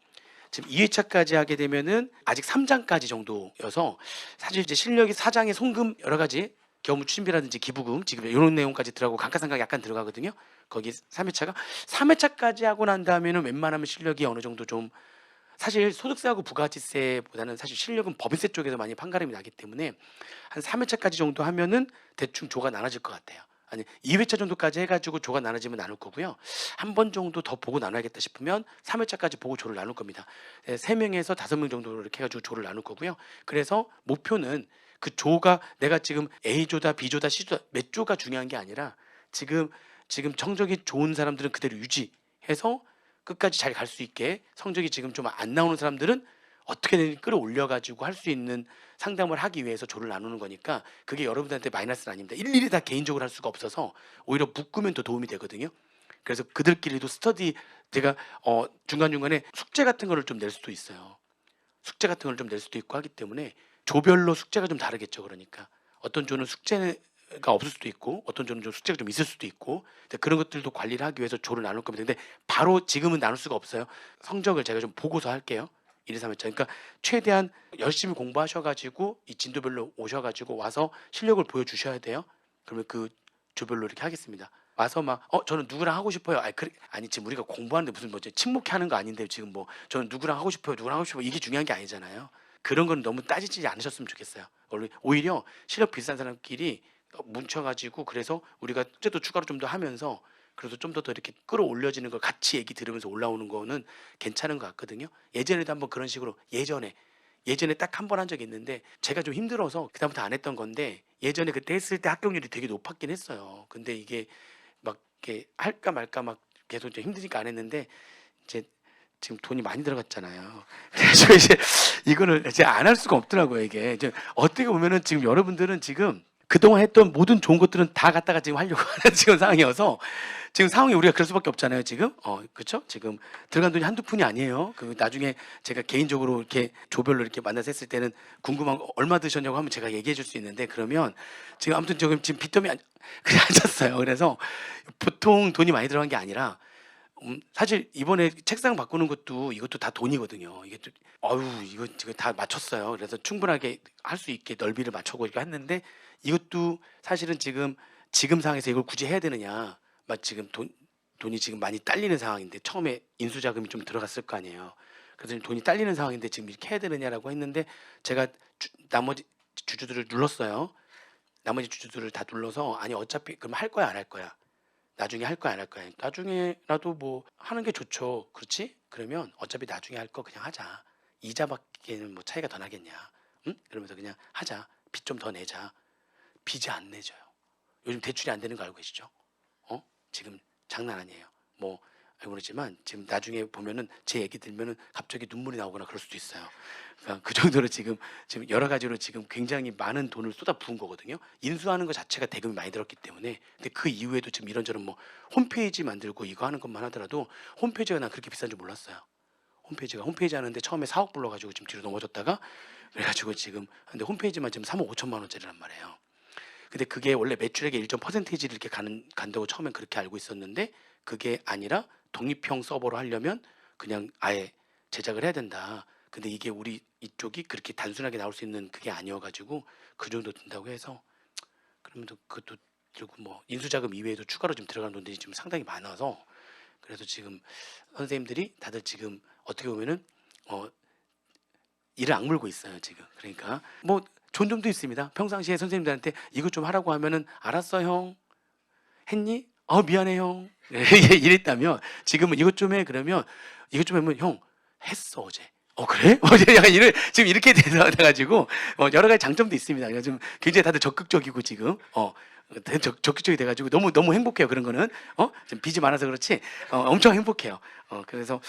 지금 2회차까지 하게 되면은 아직 3장까지 정도여서 사실 이제 실력이 4장에 송금 여러 가지 경무 추진비라든지 기부금 지금 이런 내용까지 들어가고 감가상각 약간 들어가거든요. 거기 3회차까지 하고 난 다음에는 웬만하면 실력이 어느 정도 좀 사실 소득세하고 부가가치세보다는 사실 실력은 법인세 쪽에서 많이 판가름이 나기 때문에 한 3회차까지 정도 하면은 대충 조가 나눠질 것 같아요. 아니 2회차 정도까지 해가지고 조가 나눠지면 나눌 거고요. 한 번 정도 더 보고 나눠야겠다 싶으면 3회차까지 보고 조를 나눌 겁니다. 3명에서 5명 정도 이렇게 해가지고 조를 나눌 거고요. 그래서 목표는 그 조가 내가 지금 A조다 B조다 C조다 몇 조가 중요한 게 아니라 지금 성적이 좋은 사람들은 그대로 유지해서 끝까지 잘 갈 수 있게 성적이 지금 좀 안 나오는 사람들은 어떻게든 끌어올려 가지고 할 수 있는 상담을 하기 위해서 조를 나누는 거니까 그게 여러분들한테 마이너스는 아닙니다. 일일이 다 개인적으로 할 수가 없어서 오히려 묶으면 더 도움이 되거든요. 그래서 그들끼리도 스터디 제가 중간중간에 숙제 같은 거를 좀 낼 수도 있어요. 숙제 같은 걸 좀 낼 수도 있고 하기 때문에 조별로 숙제가 좀 다르겠죠. 그러니까 어떤 조는 숙제 없을 수도 있고 어떤 조는 좀 숙제가 좀 있을 수도 있고 그런 것들도 관리를 하기 위해서 조를 나눌 겁니다. 근데 바로 지금은 나눌 수가 없어요. 성적을 제가 좀 보고서 할게요. 1, 2, 3, 4. 그러니까 최대한 열심히 공부하셔가지고 이 진도별로 오셔가지고 와서 실력을 보여주셔야 돼요. 그러면 그 조별로 이렇게 하겠습니다. 와서 막 저는 누구랑 하고 싶어요. 아니, 그래, 아니 지금 우리가 공부하는데 무슨 뭐 침묵해 하는 거 아닌데 지금 뭐 저는 누구랑 하고 싶어요. 누구랑 하고 싶어요. 이게 중요한 게 아니잖아요. 그런 건 너무 따지지 않으셨으면 좋겠어요. 오히려 실력 비슷한 사람끼리 뭉쳐가지고 그래서 우리가 숙제도 추가로 좀 더 하면서 그래서 좀 더 이렇게 끌어올려지는 걸 같이 얘기 들으면서 올라오는 거는 괜찮은 것 같거든요. 예전에도 한번 그런 식으로 예전에 딱 한 번 한 적이 있는데 제가 좀 힘들어서 그다음부터 안 했던 건데 예전에 그때 했을 때 합격률이 되게 높았긴 했어요. 근데 이게 막 이렇게 할까 말까 막 계속 좀 힘드니까 안 했는데 이제 지금 돈이 많이 들어갔잖아요. 그래서 이제 이거를 이제 안 할 수가 없더라고요. 이게 이제 어떻게 보면은 지금 여러분들은 지금 그동안 했던 모든 좋은 것들은 다 갖다가 지금 하려고 하는 지금 상황이어서 지금 상황이 우리가 그럴 수밖에 없잖아요. 지금 그렇죠? 지금 들어간 돈이 한두 푼이 아니에요. 그 나중에 제가 개인적으로 이렇게 조별로 이렇게 만나서 했을 때는 궁금한 거 얼마 드셨냐고 하면 제가 얘기해 줄 수 있는데 그러면 지금 아무튼 지금 빚더미 그냥 앉았어요. 그래서 보통 돈이 많이 들어간 게 아니라 사실 이번에 책상 바꾸는 것도 이것도 다 돈이거든요. 이게 또 이거 지금 다 맞췄어요. 그래서 충분하게 할 수 있게 넓이를 맞춰고 이렇게 했는데 이것도 사실은 지금 상황에서 이걸 굳이 해야 되느냐. 막 지금 돈이 지금 많이 딸리는 상황인데 처음에 인수 자금이 좀 들어갔을 거 아니에요. 그래서 지금 돈이 딸리는 상황인데 지금 이렇게 해야 되느냐라고 했는데 제가 나머지 주주들을 눌렀어요. 나머지 주주들을 다 눌러서 아니 어차피 그럼 할 거야 안 할 거야. 나중에 할 거야 안 할 거야. 나중에라도 뭐 하는 게 좋죠. 그렇지? 그러면 어차피 나중에 할 거 그냥 하자. 이자밖에는 뭐 차이가 더 나겠냐. 응? 그러면서 그냥 하자. 빚 좀 더 내자. 빚이 안 내줘요. 요즘 대출이 안 되는 거 알고 계시죠? 지금 장난 아니에요. 뭐 알고 그러지만 지금 나중에 보면은 제 얘기 들면은 갑자기 눈물이 나오거나 그럴 수도 있어요. 그러니까 그 정도로 지금 여러 가지로 지금 굉장히 많은 돈을 쏟아 부은 거거든요. 인수하는 것 자체가 대금이 많이 들었기 때문에. 근데 그 이후에도 지금 이런저런 뭐 홈페이지 만들고 이거 하는 것만 하더라도 홈페이지가 난 그렇게 비싼 줄 몰랐어요. 홈페이지 하는데 처음에 4억 불러가지고 지금 뒤로 넘어졌다가 그래가지고 지금 근데 홈페이지만 지금 3억 5천만 원짜리란 말이에요. 근데 그게 원래 매출액의 일정 퍼센테이지를 이렇게 간다고 처음엔 그렇게 알고 있었는데 그게 아니라 독립형 서버로 하려면 그냥 아예 제작을 해야 된다. 근데 이게 우리 이쪽이 그렇게 단순하게 나올 수 있는 그게 아니어가지고 그 정도 든다고 해서 그러면 또 그것도 들고 뭐 인수자금 이외에도 추가로 좀 들어가는 돈들이 지금 상당히 많아서 그래서 지금 선생님들이 다들 지금 어떻게 보면은 이를 악물고 있어요 지금. 그러니까 뭐 좋은 점도 있습니다. 평상시에 선생님들한테 이것 좀 하라고 하면은 알았어 형 했니? 미안해 형 이랬다면 지금은 이것 좀 해 그러면 이것 좀 하면 형 했어 어제. 그래? 어제 약간 지금 이렇게 돼가지고 여러 가지 장점도 있습니다. 그래서 좀 굉장히 다들 적극적이고 지금 적극적이 돼가지고 너무 행복해요. 그런 거는 좀 빚이 많아서 그렇지 엄청 행복해요. 그래서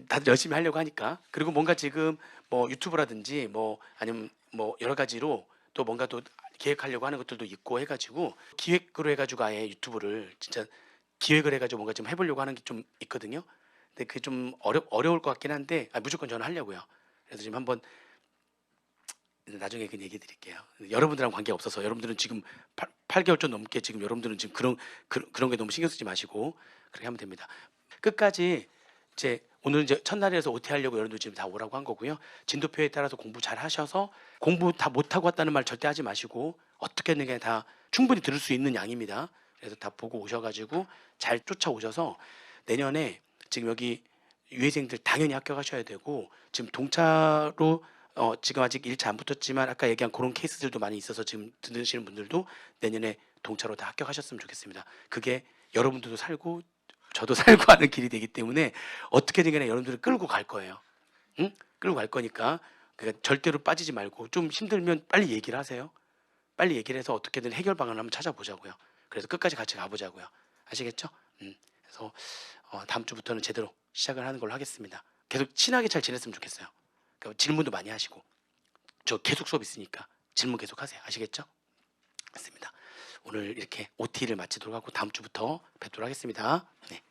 다들 열심히 하려고 하니까 그리고 뭔가 지금 뭐 유튜브라든지 뭐 아니면 뭐 여러 가지로 또 뭔가 또 기획하려고 하는 것들도 있고 해가지고 기획으로 해가지고 아예 유튜브를 진짜 기획을 해가지고 뭔가 좀 해보려고 하는 게 좀 있거든요. 근데 그게 좀 어려울 것 같긴 한데 무조건 저는 하려고요. 그래서 지금 한번 나중에 그 얘기 드릴게요. 여러분들랑 관계 없어서 여러분들은 지금 8개월 좀 넘게 지금 여러분들은 지금 그런 게 너무 신경 쓰지 마시고 그렇게 하면 됩니다. 끝까지 오늘 이제 첫날이라서 OT 하려고 여러분들 지금 다 오라고 한 거고요. 진도표에 따라서 공부 잘 하셔서 공부 다 못하고 왔다는 말 절대 하지 마시고 어떻게 하는 게 다 충분히 들을 수 있는 양입니다. 그래서 다 보고 오셔가지고 잘 쫓아오셔서 내년에 지금 여기 유해생들 당연히 합격하셔야 되고 지금 동차로 지금 아직 1차 안 붙었지만 아까 얘기한 그런 케이스들도 많이 있어서 지금 듣으시는 분들도 내년에 동차로 다 합격하셨으면 좋겠습니다. 그게 여러분들도 살고 저도 살고 하는 길이 되기 때문에 어떻게든 간에 여러분들을 끌고 갈 거예요. 응? 끌고 갈 거니까 그러니까 절대로 빠지지 말고 좀 힘들면 빨리 얘기를 하세요. 빨리 얘기를 해서 어떻게든 해결 방안을 한번 찾아보자고요. 그래서 끝까지 같이 가보자고요. 아시겠죠? 그래서 다음 주부터는 제대로 시작을 하는 걸로 하겠습니다. 계속 친하게 잘 지냈으면 좋겠어요. 그러니까 질문도 많이 하시고 저 계속 수업 있으니까 질문 계속 하세요. 아시겠죠? 맞습니다. 오늘 이렇게 OT를 마치도록 하고 다음 주부터 뵙도록 하겠습니다. 네.